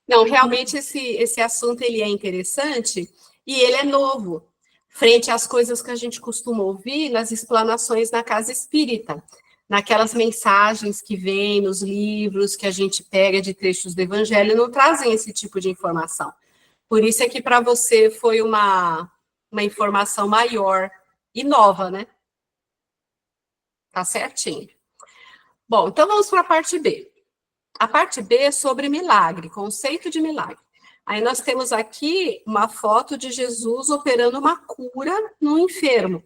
Não, realmente esse assunto ele é interessante e ele é novo, frente às coisas que a gente costuma ouvir nas explanações na casa espírita, naquelas mensagens que vêm nos livros que a gente pega de trechos do Evangelho, não trazem esse tipo de informação. Por isso é que para você foi uma informação maior e nova, né? Tá certinho. Bom, então vamos para a parte B. A parte B é sobre milagre, conceito de milagre. Aí nós temos aqui uma foto de Jesus operando uma cura no enfermo.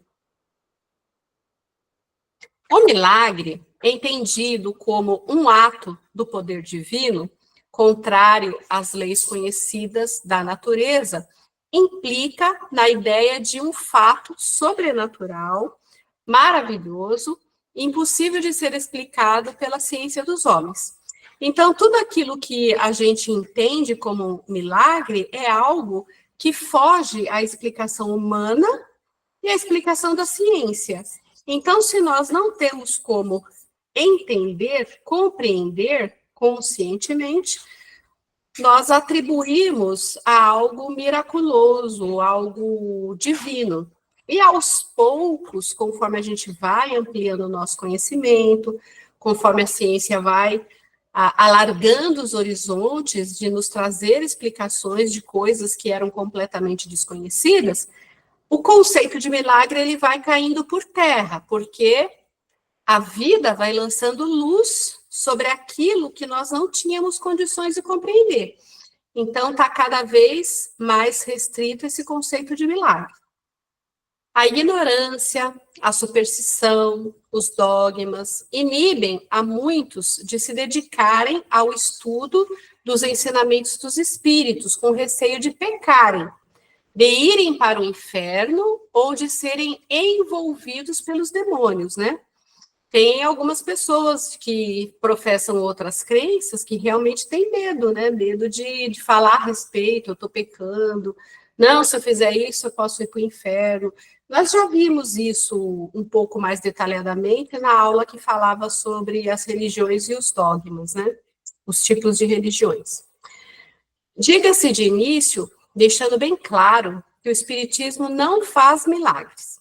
O milagre, entendido como um ato do poder divino, contrário às leis conhecidas da natureza, implica na ideia de um fato sobrenatural, maravilhoso, impossível de ser explicado pela ciência dos homens. Então, tudo aquilo que a gente entende como milagre é algo que foge à explicação humana e à explicação da ciência. Então, se nós não temos como entender, compreender conscientemente, nós atribuímos a algo miraculoso, algo divino. E aos poucos, conforme a gente vai ampliando o nosso conhecimento, conforme a ciência vai alargando os horizontes de nos trazer explicações de coisas que eram completamente desconhecidas, o conceito de milagre ele vai caindo por terra, porque a vida vai lançando luz sobre aquilo que nós não tínhamos condições de compreender. Então, está cada vez mais restrito esse conceito de milagre. A ignorância, a superstição, os dogmas inibem a muitos de se dedicarem ao estudo dos ensinamentos dos espíritos, com receio de pecarem, de irem para o inferno ou de serem envolvidos pelos demônios, né? tem algumas pessoas que professam outras crenças que realmente têm medo, né? Medo de falar a respeito, eu estou pecando, não, se eu fizer isso, eu posso ir para o inferno. Nós já vimos isso um pouco mais detalhadamente na aula que falava sobre as religiões e os dogmas, né? Os tipos de religiões. Diga-se de início, deixando bem claro que o Espiritismo não faz milagres,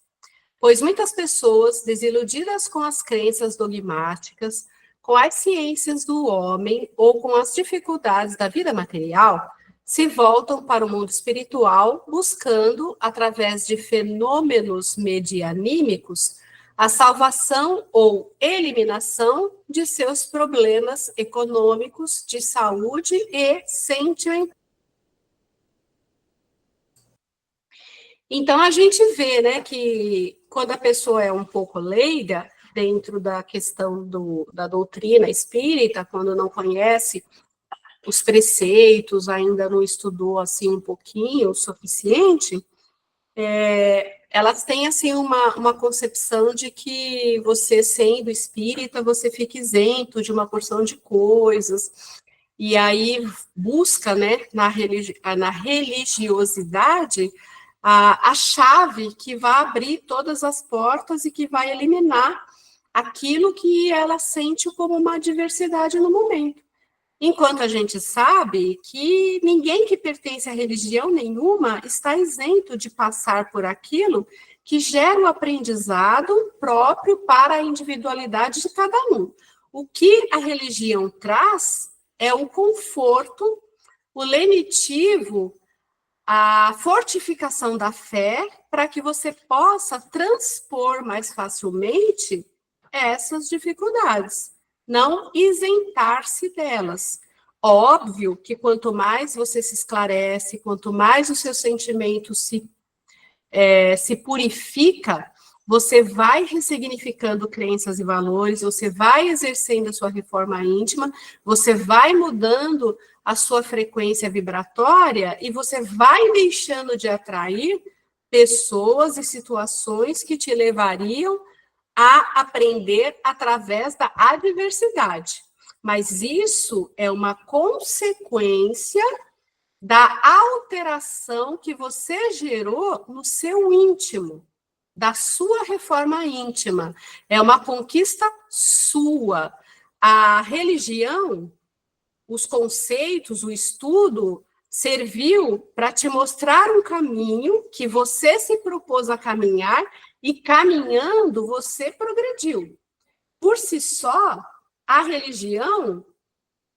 pois muitas pessoas, desiludidas com as crenças dogmáticas, com as ciências do homem ou com as dificuldades da vida material, se voltam para o mundo espiritual, buscando, através de fenômenos medianímicos, a salvação ou eliminação de seus problemas econômicos, de saúde e sentimentais. Então, a gente vê, né, que quando a pessoa é um pouco leiga dentro da questão da doutrina espírita, quando não conhece os preceitos, ainda não estudou, assim, um pouquinho, o suficiente, elas têm, assim, uma concepção de que você, sendo espírita, você fica isento de uma porção de coisas, e aí busca, né, na religiosidade, a chave que vai abrir todas as portas e que vai eliminar aquilo que ela sente como uma adversidade no momento. Enquanto a gente sabe que ninguém que pertence a religião nenhuma está isento de passar por aquilo que gera o aprendizado próprio para a individualidade de cada um. O que a religião traz é o conforto, o lenitivo, a fortificação da fé, para que você possa transpor mais facilmente essas dificuldades, não isentar-se delas. Óbvio que quanto mais você se esclarece, quanto mais o seu sentimento se purifica, você vai ressignificando crenças e valores, você vai exercendo a sua reforma íntima, você vai mudando a sua frequência vibratória e você vai deixando de atrair pessoas e situações que te levariam a aprender através da adversidade. Mas isso é uma consequência da alteração que você gerou no seu íntimo, da sua reforma íntima. É uma conquista sua. A religião, os conceitos, o estudo, serviu para te mostrar um caminho que você se propôs a caminhar e, caminhando, você progrediu. Por si só, a religião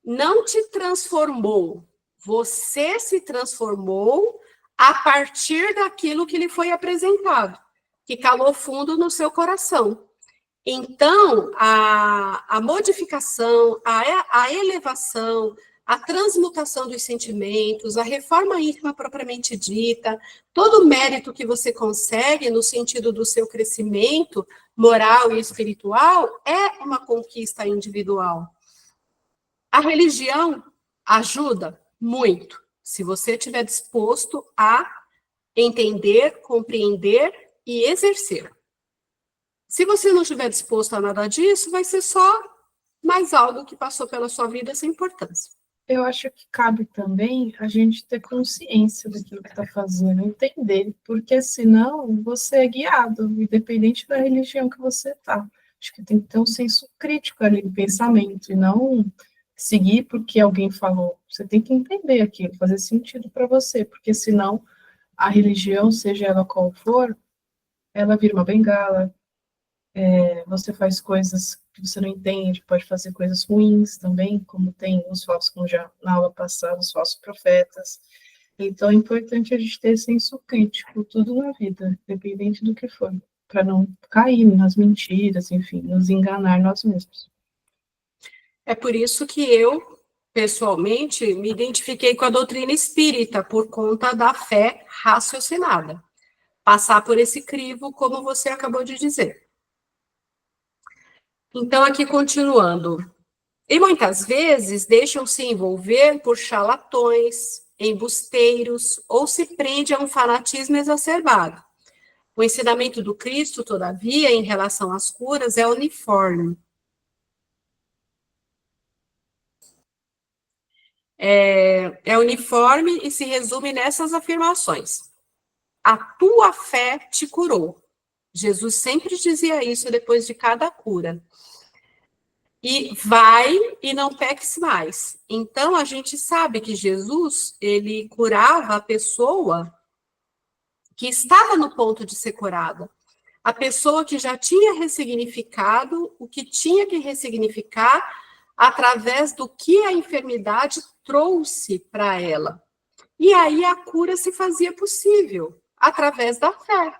não te transformou. Você se transformou a partir daquilo que lhe foi apresentado, que calou fundo no seu coração. Então, a modificação, a elevação, a transmutação dos sentimentos, a reforma íntima propriamente dita, todo o mérito que você consegue no sentido do seu crescimento moral e espiritual é uma conquista individual. A religião ajuda muito, se você estiver disposto a entender, compreender e exercer. Se você não estiver disposto a nada disso, vai ser só mais algo que passou pela sua vida sem importância. Eu acho que cabe também a gente ter consciência daquilo que está fazendo, entender, porque senão você é guiado, independente da religião que você está. Acho que tem que ter um senso crítico ali do pensamento, e não seguir porque alguém falou. Você tem que entender aquilo, fazer sentido para você, porque senão a religião, seja ela qual for, ela vira uma bengala, você faz coisas que você não entende, pode fazer coisas ruins também, como tem os falsos, como já na aula passada, os falsos profetas. Então, é importante a gente ter senso crítico, tudo na vida, independente do que for, para não cair nas mentiras, enfim, nos enganar nós mesmos. É por isso que eu, pessoalmente, me identifiquei com a doutrina espírita, por conta da fé raciocinada. Passar por esse crivo, como você acabou de dizer. Então, aqui continuando. E muitas vezes deixam-se envolver por charlatões, embusteiros, ou se prende a um fanatismo exacerbado. O ensinamento do Cristo, todavia, em relação às curas, é uniforme. É uniforme e se resume nessas afirmações. A tua fé te curou. Jesus sempre dizia isso depois de cada cura. E vai e não peques mais. Então, a gente sabe que Jesus, ele curava a pessoa que estava no ponto de ser curada. A pessoa que já tinha ressignificado o que tinha que ressignificar através do que a enfermidade trouxe para ela. E aí a cura se fazia possível através da fé.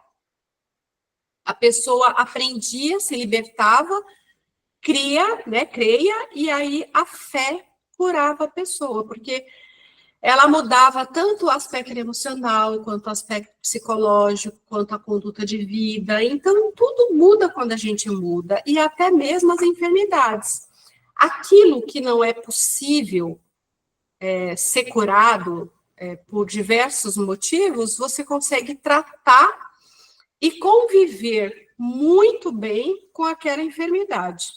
A pessoa aprendia, se libertava, creia, e aí a fé curava a pessoa, porque ela mudava tanto o aspecto emocional, quanto o aspecto psicológico, quanto a conduta de vida. Então, tudo muda quando a gente muda, e até mesmo as enfermidades. Aquilo que não é possível ser curado por diversos motivos, você consegue tratar e conviver muito bem com aquela enfermidade.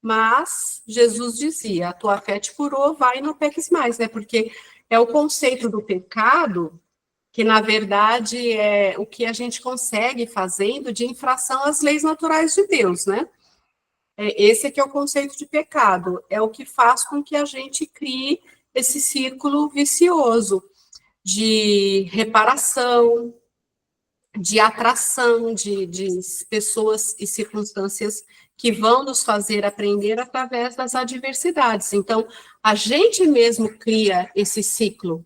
Mas Jesus dizia, a tua fé te curou, vai e não peques mais, né? Porque é o conceito do pecado que, na verdade, é o que a gente consegue fazendo de infração às leis naturais de Deus, né? Esse aqui é o conceito de pecado, é o que faz com que a gente crie esse círculo vicioso de reparação, de atração de pessoas e circunstâncias que vão nos fazer aprender através das adversidades. Então, a gente mesmo cria esse ciclo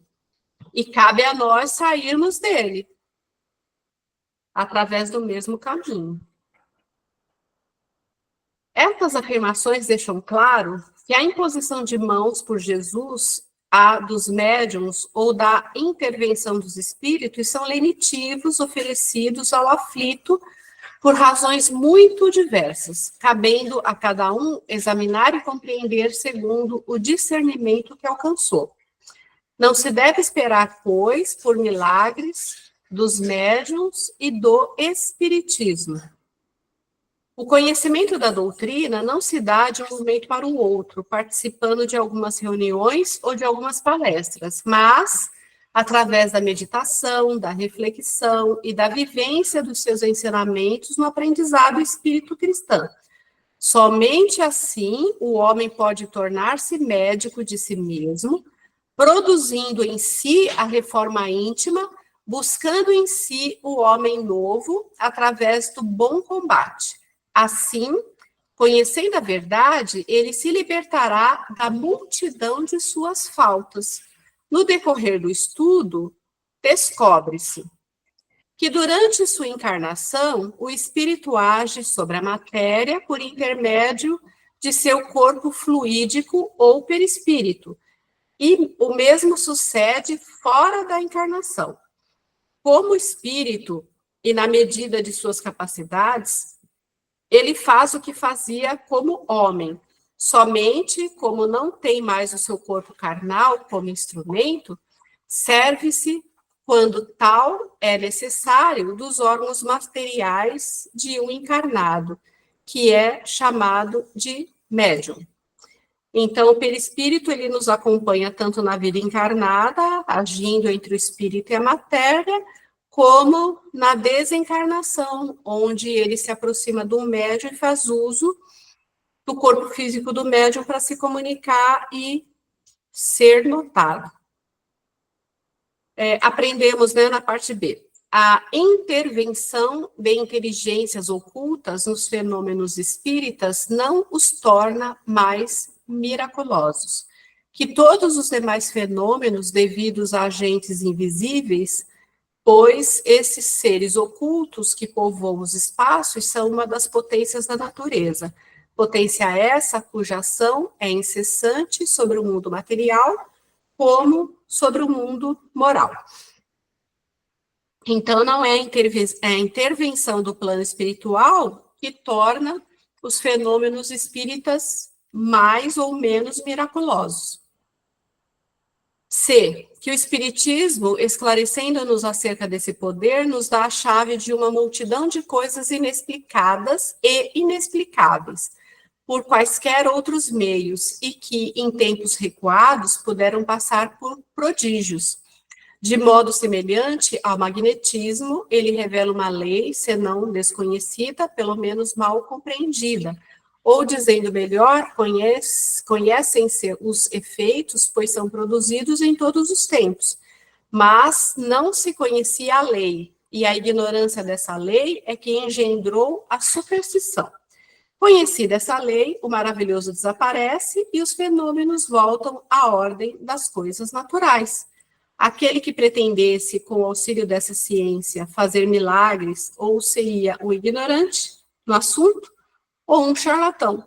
e cabe a nós sairmos dele através do mesmo caminho. Essas afirmações deixam claro que a imposição de mãos por Jesus, a dos médiuns ou da intervenção dos espíritos são lenitivos oferecidos ao aflito por razões muito diversas, cabendo a cada um examinar e compreender segundo o discernimento que alcançou. Não se deve esperar, pois, por milagres dos médiuns e do espiritismo. O conhecimento da doutrina não se dá de um momento para o outro, participando de algumas reuniões ou de algumas palestras, mas através da meditação, da reflexão e da vivência dos seus ensinamentos no aprendizado espírito cristão. Somente assim o homem pode tornar-se médico de si mesmo, produzindo em si a reforma íntima, buscando em si o homem novo através do bom combate. Assim, conhecendo a verdade, ele se libertará da multidão de suas faltas. No decorrer do estudo, descobre-se que durante sua encarnação, o espírito age sobre a matéria por intermédio de seu corpo fluídico ou perispírito, e o mesmo sucede fora da encarnação. Como espírito, e na medida de suas capacidades, ele faz o que fazia como homem. Somente, como não tem mais o seu corpo carnal como instrumento, serve-se, quando tal é necessário, dos órgãos materiais de um encarnado, que é chamado de médium. Então, o perispírito, ele nos acompanha tanto na vida encarnada, agindo entre o espírito e a matéria, como na desencarnação, onde ele se aproxima do médium e faz uso do corpo físico do médium para se comunicar e ser notado. Aprendemos, né, na parte B, a intervenção de inteligências ocultas nos fenômenos espíritas não os torna mais miraculosos, que todos os demais fenômenos devidos a agentes invisíveis, pois esses seres ocultos que povoam os espaços são uma das potências da natureza, potência essa cuja ação é incessante sobre o mundo material, como sobre o mundo moral. Então, não é a intervenção do plano espiritual que torna os fenômenos espíritas mais ou menos miraculosos. C, que o Espiritismo, esclarecendo-nos acerca desse poder, nos dá a chave de uma multidão de coisas inexplicadas e inexplicáveis, por quaisquer outros meios, e que, em tempos recuados, puderam passar por prodígios. De modo semelhante ao magnetismo, ele revela uma lei, senão desconhecida, pelo menos mal compreendida, ou, dizendo melhor, conhecem-se os efeitos, pois são produzidos em todos os tempos, mas não se conhecia a lei, e a ignorância dessa lei é que engendrou a superstição. Conhecida essa lei, o maravilhoso desaparece e os fenômenos voltam à ordem das coisas naturais. Aquele que pretendesse, com o auxílio dessa ciência, fazer milagres, ou seria um ignorante no assunto, ou um charlatão.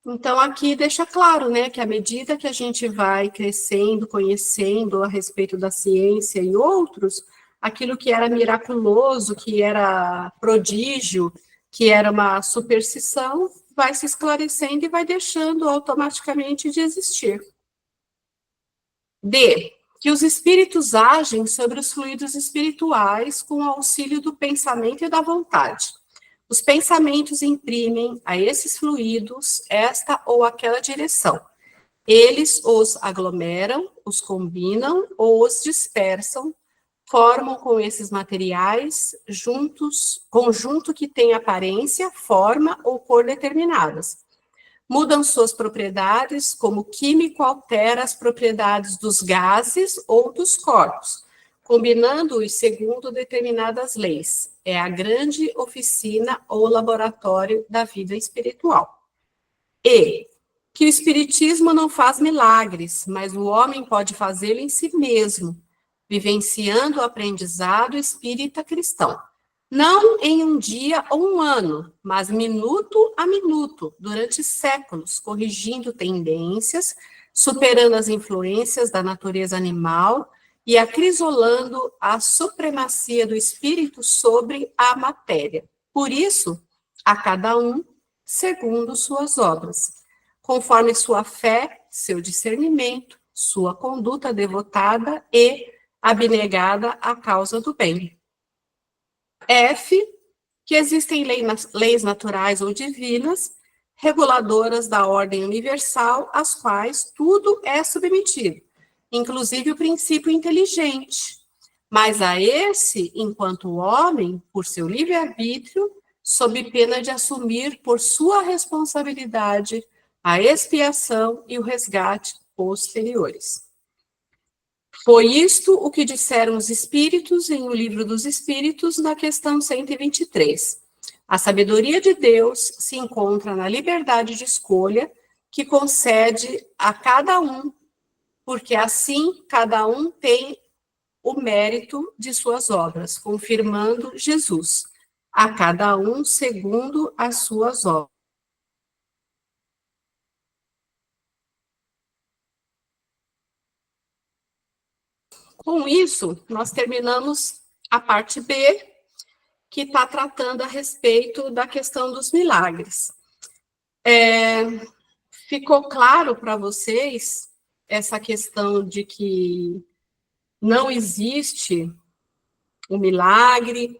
Então, aqui deixa claro, né, que à medida que a gente vai crescendo, conhecendo a respeito da ciência e outros, aquilo que era miraculoso, que era prodígio, que era uma superstição, vai se esclarecendo e vai deixando automaticamente de existir. D, que os espíritos agem sobre os fluidos espirituais com o auxílio do pensamento e da vontade. Os pensamentos imprimem a esses fluidos esta ou aquela direção. Eles os aglomeram, os combinam ou os dispersam, formam com esses materiais conjunto que tem aparência, forma ou cor determinadas. Mudam suas propriedades, como o químico altera as propriedades dos gases ou dos corpos, combinando-os segundo determinadas leis. É a grande oficina ou laboratório da vida espiritual. E que o espiritismo não faz milagres, mas o homem pode fazê-lo em si mesmo, vivenciando o aprendizado espírita cristão. Não em um dia ou um ano, mas minuto a minuto, durante séculos, corrigindo tendências, superando as influências da natureza animal e acrisolando a supremacia do espírito sobre a matéria. Por isso, a cada um, segundo suas obras, conforme sua fé, seu discernimento, sua conduta devotada e abnegada à causa do bem. F, que existem leis naturais ou divinas, reguladoras da ordem universal, às quais tudo é submetido, inclusive o princípio inteligente. Mas a esse, enquanto homem, por seu livre-arbítrio, sob pena de assumir por sua responsabilidade a expiação e o resgate posteriores. Foi isto o que disseram os Espíritos em O Livro dos Espíritos, na questão 123. A sabedoria de Deus se encontra na liberdade de escolha que concede a cada um, porque assim cada um tem o mérito de suas obras, confirmando Jesus, a cada um segundo as suas obras. Com isso, nós terminamos a parte B, que está tratando a respeito da questão dos milagres. Ficou claro para vocês essa questão de que não existe o milagre,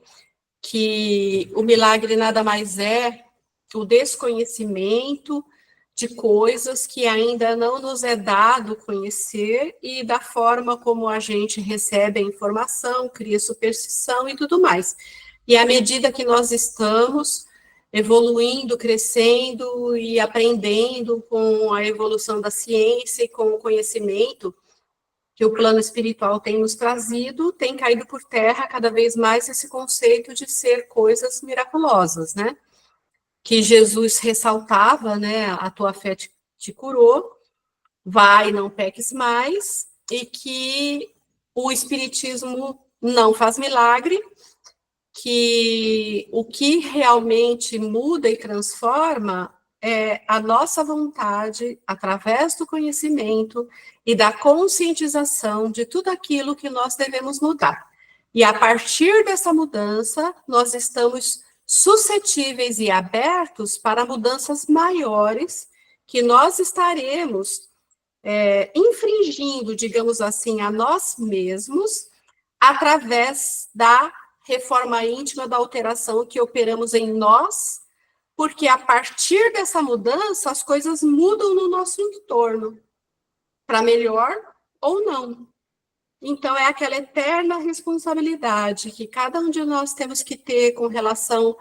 que o milagre nada mais é o desconhecimento de coisas que ainda não nos é dado conhecer e da forma como a gente recebe a informação, cria superstição e tudo mais. E à medida que nós estamos evoluindo, crescendo e aprendendo com a evolução da ciência e com o conhecimento que o plano espiritual tem nos trazido, tem caído por terra cada vez mais esse conceito de ser coisas miraculosas, né? Que Jesus ressaltava, né, a tua fé te curou, vai, não peques mais, e que o Espiritismo não faz milagre, que o que realmente muda e transforma é a nossa vontade, através do conhecimento e da conscientização de tudo aquilo que nós devemos mudar. E a partir dessa mudança, nós estamos suscetíveis e abertos para mudanças maiores que nós estaremos infringindo, digamos assim, a nós mesmos, através da reforma íntima, da alteração que operamos em nós, porque a partir dessa mudança, as coisas mudam no nosso entorno, para melhor ou não. Então, é aquela eterna responsabilidade que cada um de nós temos que ter com relação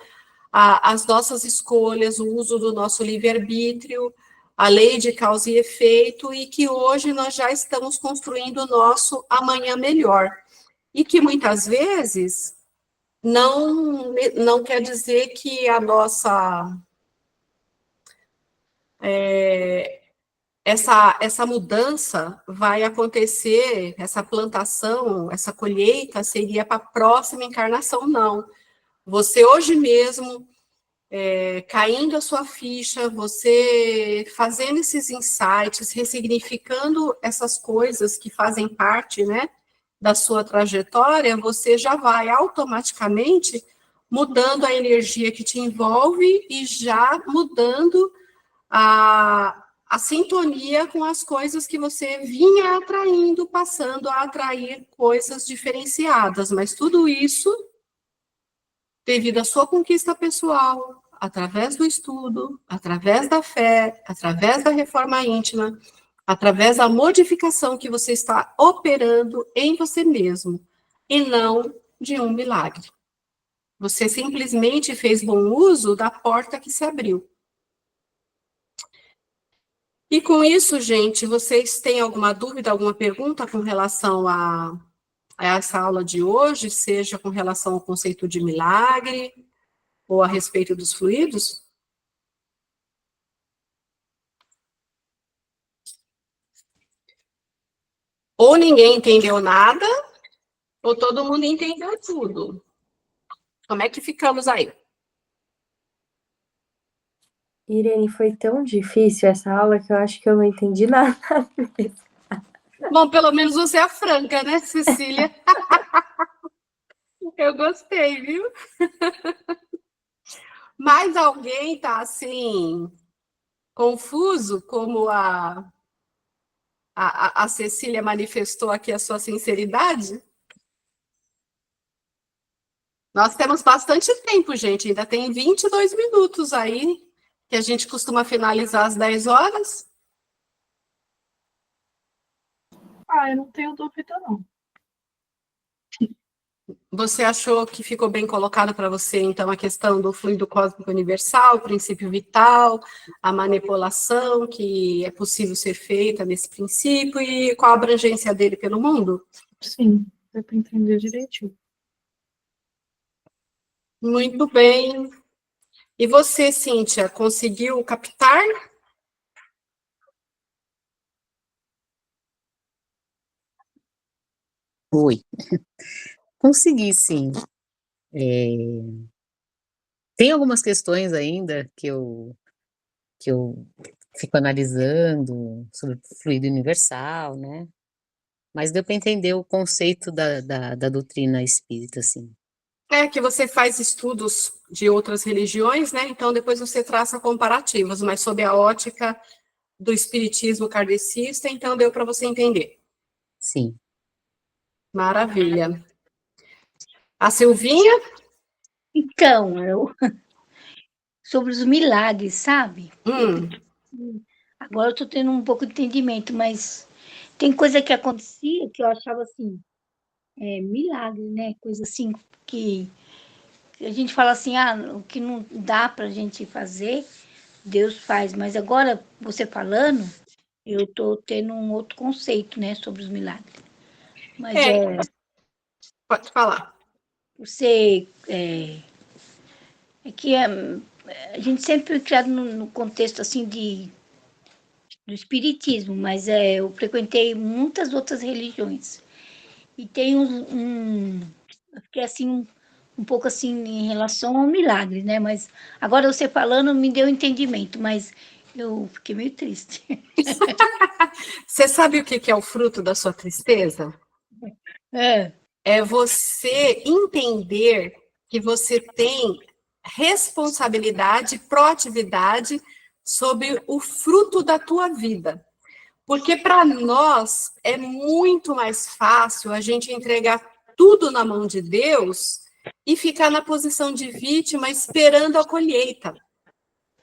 às nossas escolhas, o uso do nosso livre-arbítrio, a lei de causa e efeito, e que hoje nós já estamos construindo o nosso amanhã melhor. E que muitas vezes não quer dizer que a nossa... essa mudança vai acontecer, essa plantação, essa colheita seria para a próxima encarnação, não. Você hoje mesmo, caindo a sua ficha, você fazendo esses insights, ressignificando essas coisas que fazem parte, né, da sua trajetória, você já vai automaticamente mudando a energia que te envolve e já mudando a sintonia com as coisas que você vinha atraindo, passando a atrair coisas diferenciadas, mas tudo isso devido à sua conquista pessoal, através do estudo, através da fé, através da reforma íntima, através da modificação que você está operando em você mesmo, e não de um milagre. Você simplesmente fez bom uso da porta que se abriu. E com isso, gente, vocês têm alguma dúvida, alguma pergunta com relação a essa aula de hoje, seja com relação ao conceito de milagre ou a respeito dos fluidos? Ou ninguém entendeu nada, ou todo mundo entendeu tudo. Como é que ficamos aí? Irene, foi tão difícil essa aula que eu acho que eu não entendi nada. Bom, pelo menos você é franca, né, Cecília? Eu gostei, viu? Mais alguém tá assim, confuso, como a Cecília manifestou aqui a sua sinceridade? Nós temos bastante tempo, gente, ainda tem 22 minutos aí, que a gente costuma finalizar às 10 horas. Eu não tenho dúvida, não. Você achou que ficou bem colocado para você, então, a questão do fluido cósmico universal, o princípio vital, a manipulação que é possível ser feita nesse princípio e qual a abrangência dele pelo mundo? Sim, deu para entender direitinho. Muito bem. E você, Cíntia, conseguiu captar? Oi. Consegui, sim. Tem algumas questões ainda que eu fico analisando sobre o fluido universal, né? Mas deu para entender o conceito da doutrina espírita, assim. É que você faz estudos de outras religiões, né? Então depois você traça comparativos, mas sob a ótica do espiritismo kardecista, então deu para você entender. Sim. Maravilha. A Silvinha? Então, sobre os milagres, sabe? Agora eu tô tendo um pouco de entendimento, mas tem coisa que acontecia que eu achava assim, milagre, né? Coisa assim que a gente fala assim, o que não dá pra gente fazer, Deus faz. Mas agora, você falando, eu tô tendo um outro conceito, né, sobre os milagres. Mas Pode falar. você é que a gente sempre foi criado no contexto assim do espiritismo, mas eu frequentei muitas outras religiões. E tem eu fiquei assim um pouco assim em relação ao milagre, né? Mas agora você falando me deu entendimento, mas eu fiquei meio triste. Você sabe o que é o fruto da sua tristeza? É você entender que você tem responsabilidade, proatividade sobre o fruto da tua vida. Porque para nós é muito mais fácil a gente entregar tudo na mão de Deus e ficar na posição de vítima esperando a colheita.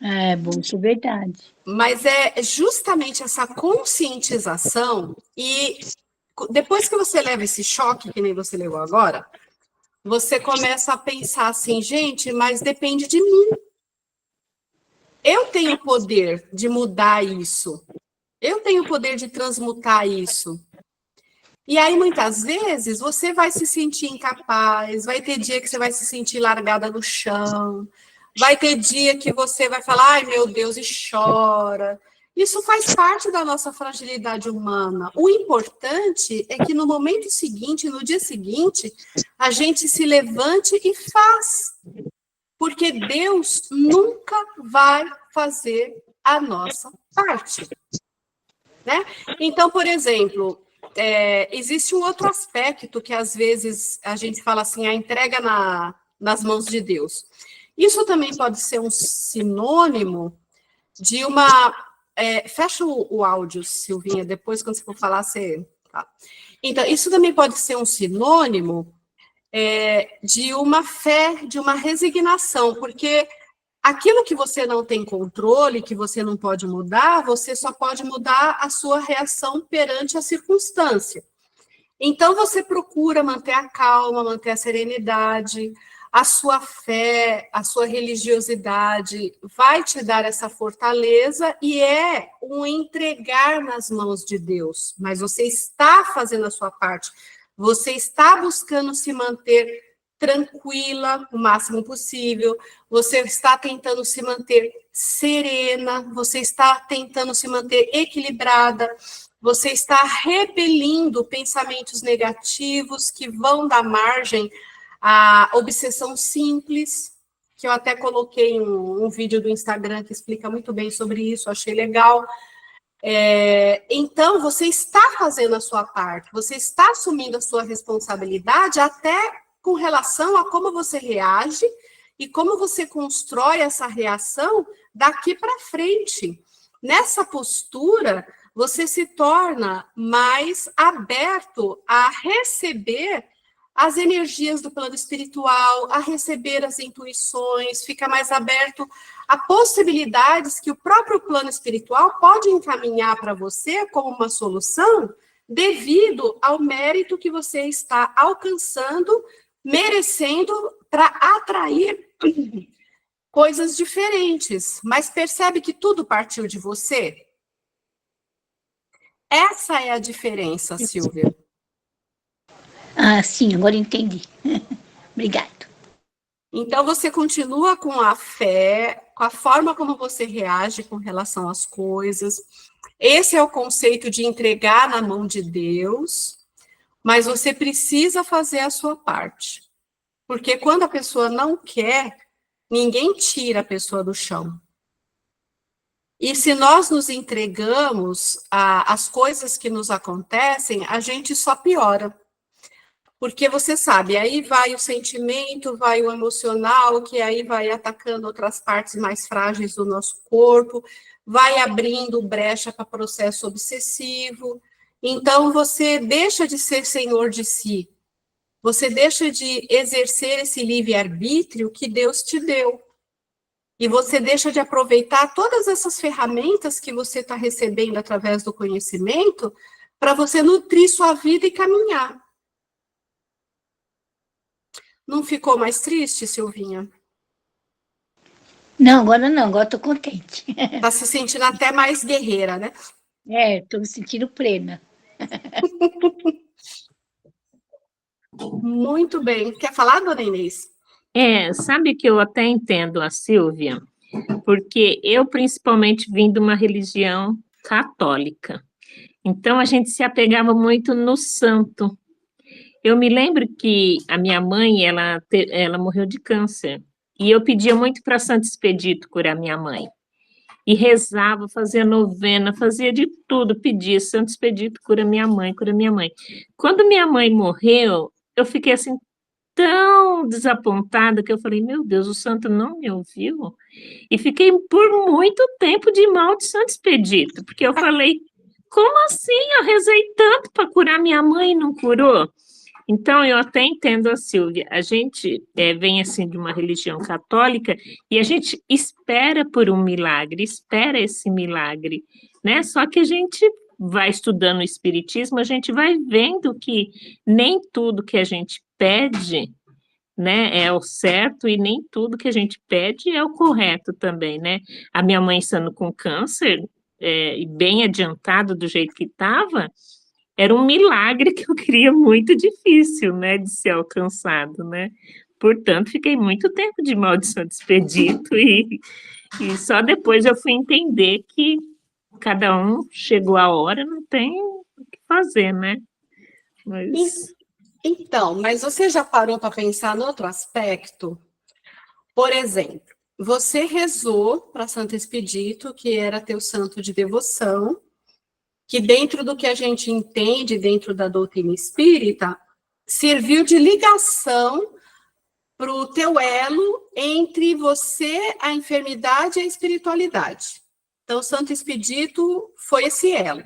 É bom, isso é verdade. Mas é justamente essa conscientização e depois que você leva esse choque, que nem você levou agora, você começa a pensar assim, gente, mas depende de mim. Eu tenho o poder de mudar isso. Eu tenho o poder de transmutar isso. E aí, muitas vezes, você vai se sentir incapaz, vai ter dia que você vai se sentir largada no chão, vai ter dia que você vai falar, ai meu Deus, e chora. Isso faz parte da nossa fragilidade humana. O importante é que no momento seguinte, no dia seguinte, a gente se levante e faz. Porque Deus nunca vai fazer a nossa parte. Né? Então, por exemplo, existe um outro aspecto que às vezes a gente fala assim, a entrega nas mãos de Deus. Isso também pode ser um sinônimo de uma... fecha o áudio, Silvinha, depois quando você for falar, você... Tá. Então, isso também pode ser um sinônimo de uma fé, de uma resignação, porque aquilo que você não tem controle, que você não pode mudar, você só pode mudar a sua reação perante a circunstância. Então, você procura manter a calma, manter a serenidade, a sua fé, a sua religiosidade vai te dar essa fortaleza e é um entregar nas mãos de Deus, mas você está fazendo a sua parte, você está buscando se manter tranquila o máximo possível, você está tentando se manter serena, você está tentando se manter equilibrada, você está repelindo pensamentos negativos que vão dar margem à obsessão simples, que eu até coloquei um vídeo do Instagram que explica muito bem sobre isso, achei legal. Então, você está fazendo a sua parte, você está assumindo a sua responsabilidade até com relação a como você reage e como você constrói essa reação daqui para frente. Nessa postura, você se torna mais aberto a receber as energias do plano espiritual, a receber as intuições, fica mais aberto a possibilidades que o próprio plano espiritual pode encaminhar para você como uma solução devido ao mérito que você está alcançando, merecendo para atrair coisas diferentes. Mas percebe que tudo partiu de você? Essa é a diferença, Silvia. Ah, sim, agora entendi. Obrigado. Então, você continua com a fé, com a forma como você reage com relação às coisas. Esse é o conceito de entregar na mão de Deus, mas você precisa fazer a sua parte. Porque quando a pessoa não quer, ninguém tira a pessoa do chão. E se nós nos entregamos às coisas que nos acontecem, a gente só piora. Porque você sabe, aí vai o sentimento, vai o emocional, que aí vai atacando outras partes mais frágeis do nosso corpo, vai abrindo brecha para processo obsessivo. Então, você deixa de ser senhor de si. Você deixa de exercer esse livre-arbítrio que Deus te deu. E você deixa de aproveitar todas essas ferramentas que você está recebendo através do conhecimento para você nutrir sua vida e caminhar. Não ficou mais triste, Silvinha? Não, agora estou contente. Está se sentindo até mais guerreira, né? Estou me sentindo plena. Muito bem. Quer falar, dona Inês? Sabe que eu até entendo a Silvia, porque eu principalmente vim de uma religião católica. Então, a gente se apegava muito no santo. Eu me lembro que a minha mãe, ela morreu de câncer, e eu pedia muito para Santo Expedito curar minha mãe. E rezava, fazia novena, fazia de tudo, pedia, Santo Expedito cura minha mãe, cura minha mãe. Quando minha mãe morreu, eu fiquei assim, tão desapontada, que eu falei, meu Deus, o santo não me ouviu? E fiquei por muito tempo de mal de Santo Expedito, porque eu falei, como assim? Eu rezei tanto para curar minha mãe e não curou? Então, eu até entendo a Silvia, a gente vem assim de uma religião católica e a gente espera por um milagre, espera esse milagre, né? Só que a gente vai estudando o espiritismo, a gente vai vendo que nem tudo que a gente pede, né, é o certo e nem tudo que a gente pede é o correto também, né? A minha mãe estando com câncer, e bem adiantado do jeito que estava, era um milagre que eu queria muito difícil, né, de ser alcançado, né? Portanto, fiquei muito tempo de maldição de expedito e só depois eu fui entender que cada um chegou a hora, não tem o que fazer, né? Mas Então, mas você já parou para pensar no outro aspecto? Por exemplo, você rezou para Santo Expedito, que era teu santo de devoção, que dentro do que a gente entende, dentro da doutrina espírita, serviu de ligação para o teu elo entre você, a enfermidade e a espiritualidade. Então, Santo Expedito foi esse elo.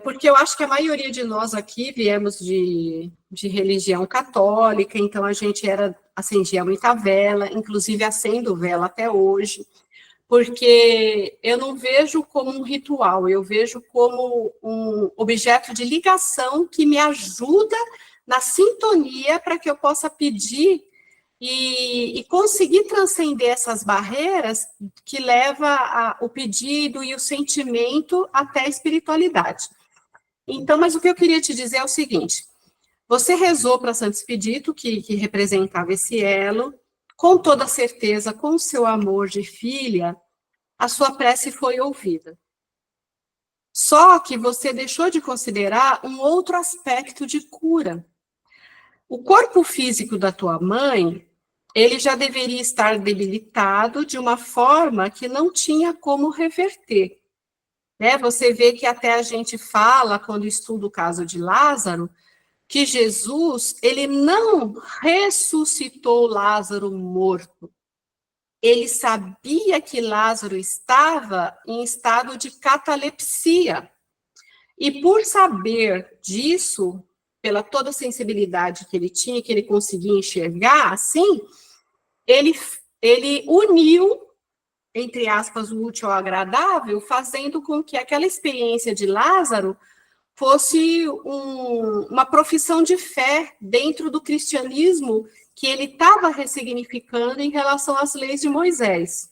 Porque eu acho que a maioria de nós aqui viemos de religião católica, então a gente acendia muita vela, inclusive acendo vela até hoje, porque eu não vejo como um ritual, eu vejo como um objeto de ligação que me ajuda na sintonia para que eu possa pedir e conseguir transcender essas barreiras que leva o pedido e o sentimento até a espiritualidade. Então, mas o que eu queria te dizer é o seguinte, você rezou para Santo Expedito, que representava esse elo, com toda certeza, com o seu amor de filha, a sua prece foi ouvida. Só que você deixou de considerar um outro aspecto de cura. O corpo físico da tua mãe, ele já deveria estar debilitado de uma forma que não tinha como reverter. Né? Você vê que até a gente fala, quando estuda o caso de Lázaro, que Jesus, ele não ressuscitou Lázaro morto. Ele sabia que Lázaro estava em estado de catalepsia. E por saber disso, pela toda a sensibilidade que ele tinha, que ele conseguia enxergar, assim, ele uniu, entre aspas, o útil ao agradável, fazendo com que aquela experiência de Lázaro fosse uma profissão de fé dentro do cristianismo que ele estava ressignificando em relação às leis de Moisés.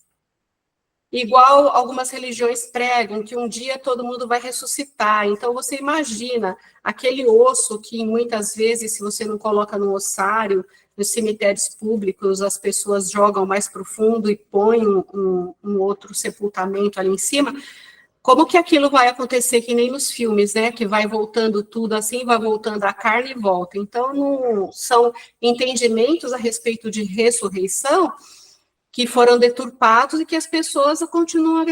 Igual algumas religiões pregam que um dia todo mundo vai ressuscitar. Então, você imagina aquele osso que muitas vezes, se você não coloca no ossário, nos cemitérios públicos, as pessoas jogam mais profundo e põem um outro sepultamento ali em cima. Como que aquilo vai acontecer que nem nos filmes, né? Que vai voltando tudo assim, vai voltando a carne e volta. Então, não são entendimentos a respeito de ressurreição que foram deturpados e que as pessoas continuam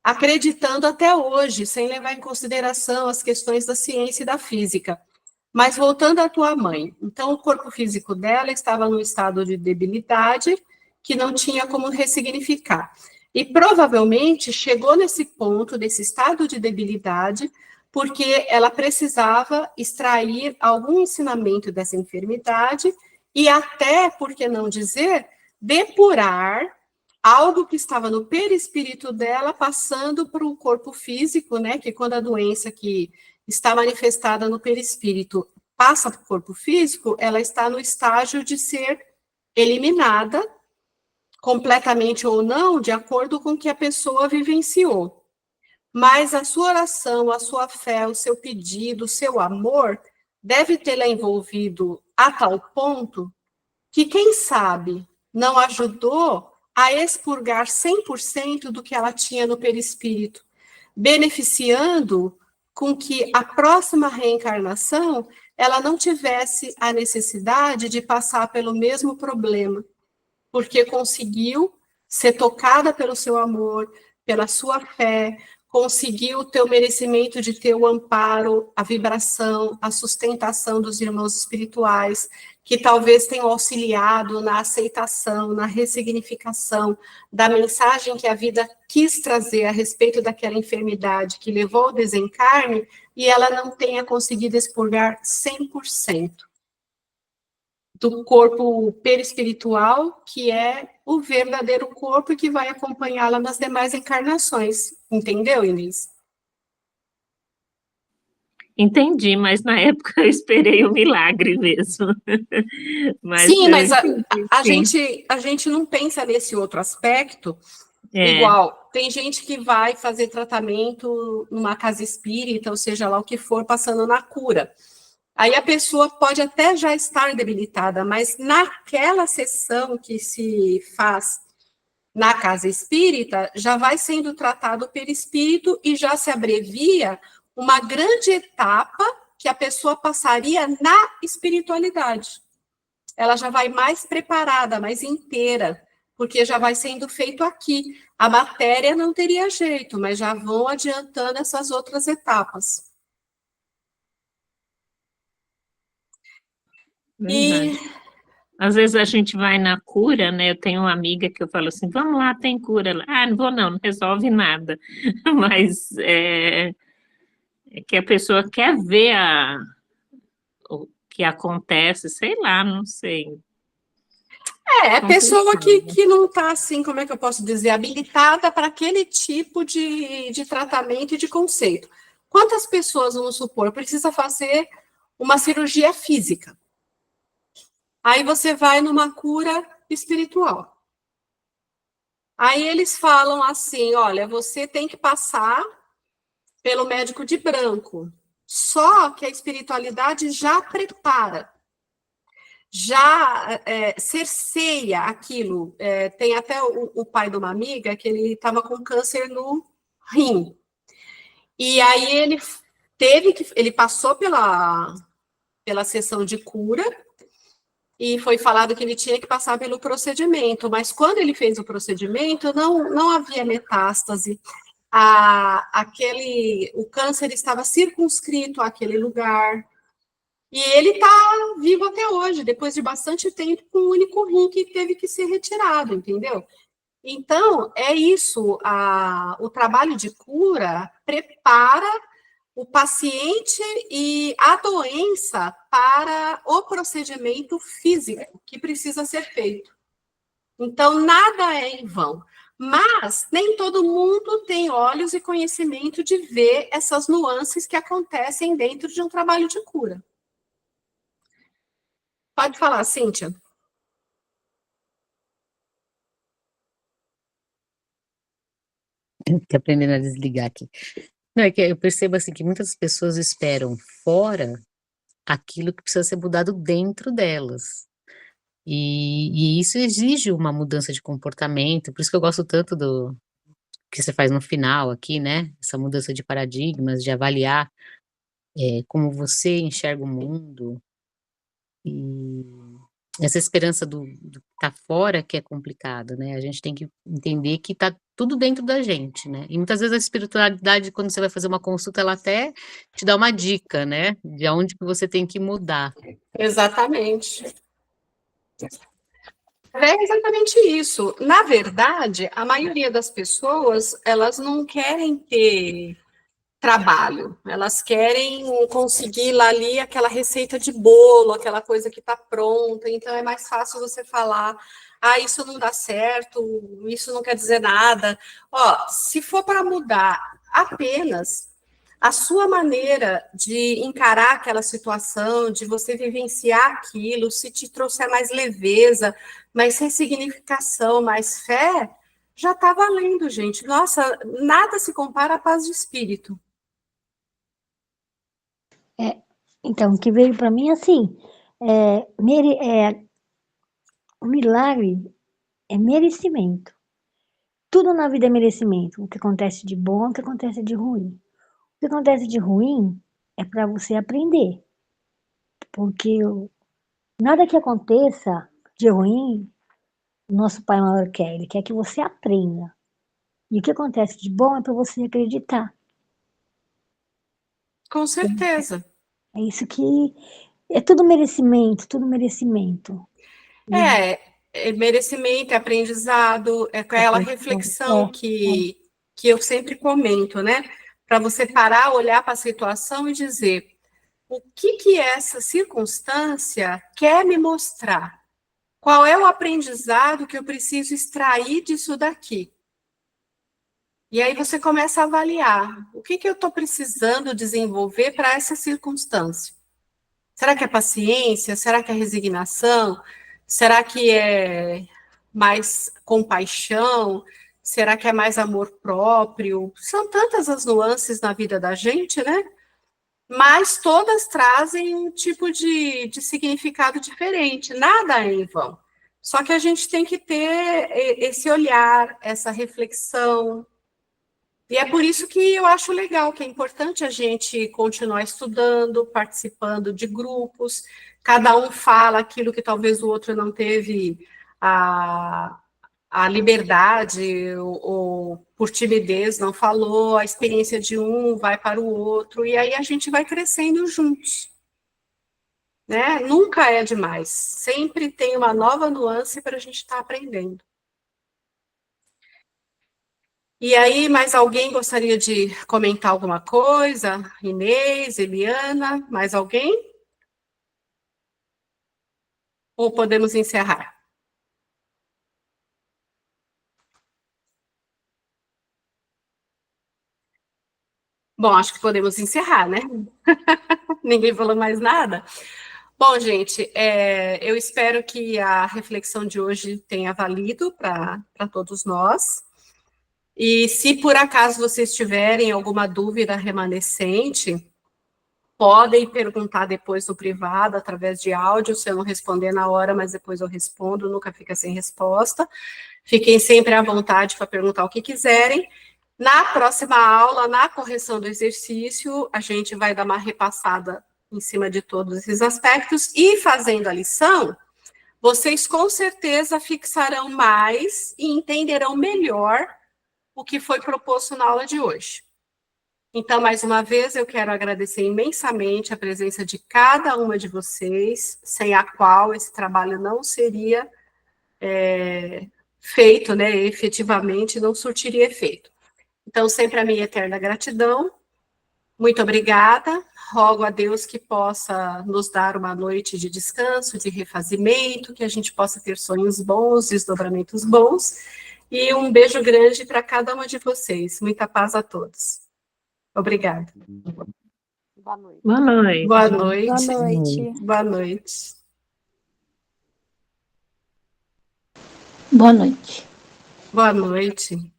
acreditando até hoje, sem levar em consideração as questões da ciência e da física. Mas voltando à tua mãe, então o corpo físico dela estava num estado de debilidade que não tinha como ressignificar. E provavelmente chegou nesse ponto, desse estado de debilidade, porque ela precisava extrair algum ensinamento dessa enfermidade e até, por que não dizer, depurar algo que estava no perispírito dela, passando para o corpo físico, né? Que quando a doença que está manifestada no perispírito passa para o corpo físico, ela está no estágio de ser eliminada, completamente ou não, de acordo com o que a pessoa vivenciou. Mas a sua oração, a sua fé, o seu pedido, o seu amor, deve tê-la envolvido a tal ponto que, quem sabe, não ajudou a expurgar 100% do que ela tinha no perispírito, beneficiando com que a próxima reencarnação ela não tivesse a necessidade de passar pelo mesmo problema, porque conseguiu ser tocada pelo seu amor, pela sua fé, conseguiu ter o merecimento de ter o amparo, a vibração, a sustentação dos irmãos espirituais, que talvez tenham auxiliado na aceitação, na ressignificação da mensagem que a vida quis trazer a respeito daquela enfermidade que levou ao desencarne e ela não tenha conseguido expurgar 100% do corpo perispiritual, que é o verdadeiro corpo e que vai acompanhá-la nas demais encarnações. Entendeu, Inês? Entendi, mas na época eu esperei o milagre mesmo. Mas Sim, eu mas entendi, sim. a gente não pensa nesse outro aspecto. É, Igual, tem gente que vai fazer tratamento numa casa espírita, ou seja lá o que for, passando na cura. Aí a pessoa pode até já estar debilitada, mas naquela sessão que se faz na casa espírita, já vai sendo tratado o perispírito e já se abrevia uma grande etapa que a pessoa passaria na espiritualidade. Ela já vai mais preparada, mais inteira, porque já vai sendo feito aqui. A matéria não teria jeito, mas já vão adiantando essas outras etapas. E verdade. Às vezes a gente vai na cura, né? Eu tenho uma amiga que eu falo assim, vamos lá, tem cura. Ah, não vou não, não resolve nada. Mas é que a pessoa quer ver o que acontece, sei lá, não sei. é pessoa Complicado. que não está assim, como é que eu posso dizer, habilitada para aquele tipo de tratamento e de conceito. Quantas pessoas, vamos supor, precisa fazer uma cirurgia física? Aí você vai numa cura espiritual. Aí eles falam assim: olha, você tem que passar pelo médico de branco. Só que a espiritualidade já prepara, já cerceia aquilo. Tem até o pai de uma amiga que ele estava com câncer no rim. E aí ele passou pela sessão de cura e foi falado que ele tinha que passar pelo procedimento, mas quando ele fez o procedimento, não havia metástase. O câncer estava circunscrito àquele lugar. E ele está vivo até hoje, depois de bastante tempo, com um único rim que teve que ser retirado, entendeu? Então, é isso, o trabalho de cura prepara o paciente e a doença para o procedimento físico que precisa ser feito. Então, nada é em vão. Mas nem todo mundo tem olhos e conhecimento de ver essas nuances que acontecem dentro de um trabalho de cura. Pode falar, Cíntia. Tô aprendendo a desligar aqui. Não, é que eu percebo assim que muitas pessoas esperam fora aquilo que precisa ser mudado dentro delas. E isso exige uma mudança de comportamento, por isso que eu gosto tanto do que você faz no final aqui, né? Essa mudança de paradigmas, de avaliar como você enxerga o mundo, e essa esperança do que tá fora que é complicado, né? A gente tem que entender que tá tudo dentro da gente, né? E muitas vezes a espiritualidade, quando você vai fazer uma consulta, ela até te dá uma dica, né? De onde que você tem que mudar. Exatamente. É exatamente isso. Na verdade, a maioria das pessoas, elas não querem ter trabalho, elas querem conseguir lá ali aquela receita de bolo, aquela coisa que está pronta, então é mais fácil você falar, ah, isso não dá certo, isso não quer dizer nada. Ó, se for para mudar apenas a sua maneira de encarar aquela situação, de você vivenciar aquilo, se te trouxer mais leveza, mais ressignificação, mais fé, já está valendo, gente. Nossa, nada se compara à paz de espírito. Então, o que veio para mim assim, o milagre é merecimento. Tudo na vida é merecimento. O que acontece de bom, o que acontece de ruim. O que acontece de ruim é para você aprender. Porque nada que aconteça de ruim, o nosso Pai Maior quer. Ele quer que você aprenda. E o que acontece de bom é para você acreditar. Com certeza. É isso que É tudo merecimento, tudo merecimento. Merecimento, é aprendizado, é aquela reflexão que eu sempre comento, né? Para você parar, olhar para a situação e dizer o que essa circunstância quer me mostrar? Qual é o aprendizado que eu preciso extrair disso daqui? E aí você começa a avaliar o que eu estou precisando desenvolver para essa circunstância. Será que é paciência? Será que é resignação? Será que é mais compaixão? Será que é mais amor próprio? São tantas as nuances na vida da gente, né? Mas todas trazem um tipo de significado diferente, nada é em vão. Só que a gente tem que ter esse olhar, essa reflexão. E é por isso que eu acho legal, que é importante a gente continuar estudando, participando de grupos, cada um fala aquilo que talvez o outro não teve a liberdade, ou por timidez não falou, a experiência de um vai para o outro, e aí a gente vai crescendo juntos. Né? Nunca é demais, sempre tem uma nova nuance para a gente estar aprendendo. E aí, mais alguém gostaria de comentar alguma coisa? Inês, Eliana, mais alguém? Ou podemos encerrar? Bom, acho que podemos encerrar, né? Ninguém falou mais nada? Bom, gente, eu espero que a reflexão de hoje tenha valido para todos nós. E se por acaso vocês tiverem alguma dúvida remanescente, podem perguntar depois no privado, através de áudio, se eu não responder na hora, mas depois eu respondo, nunca fica sem resposta. Fiquem sempre à vontade para perguntar o que quiserem. Na próxima aula, na correção do exercício, a gente vai dar uma repassada em cima de todos esses aspectos, e fazendo a lição, vocês com certeza fixarão mais e entenderão melhor o que foi proposto na aula de hoje. Então, mais uma vez, eu quero agradecer imensamente a presença de cada uma de vocês, sem a qual esse trabalho não seria feito, né, efetivamente, não surtiria efeito. Então, sempre a minha eterna gratidão. Muito obrigada. Rogo a Deus que possa nos dar uma noite de descanso, de refazimento, que a gente possa ter sonhos bons, desdobramentos bons. E um beijo grande para cada uma de vocês. Muita paz a todos. Obrigada. Boa noite. Boa noite. Boa noite. Boa noite. Boa noite. Boa noite. Boa noite.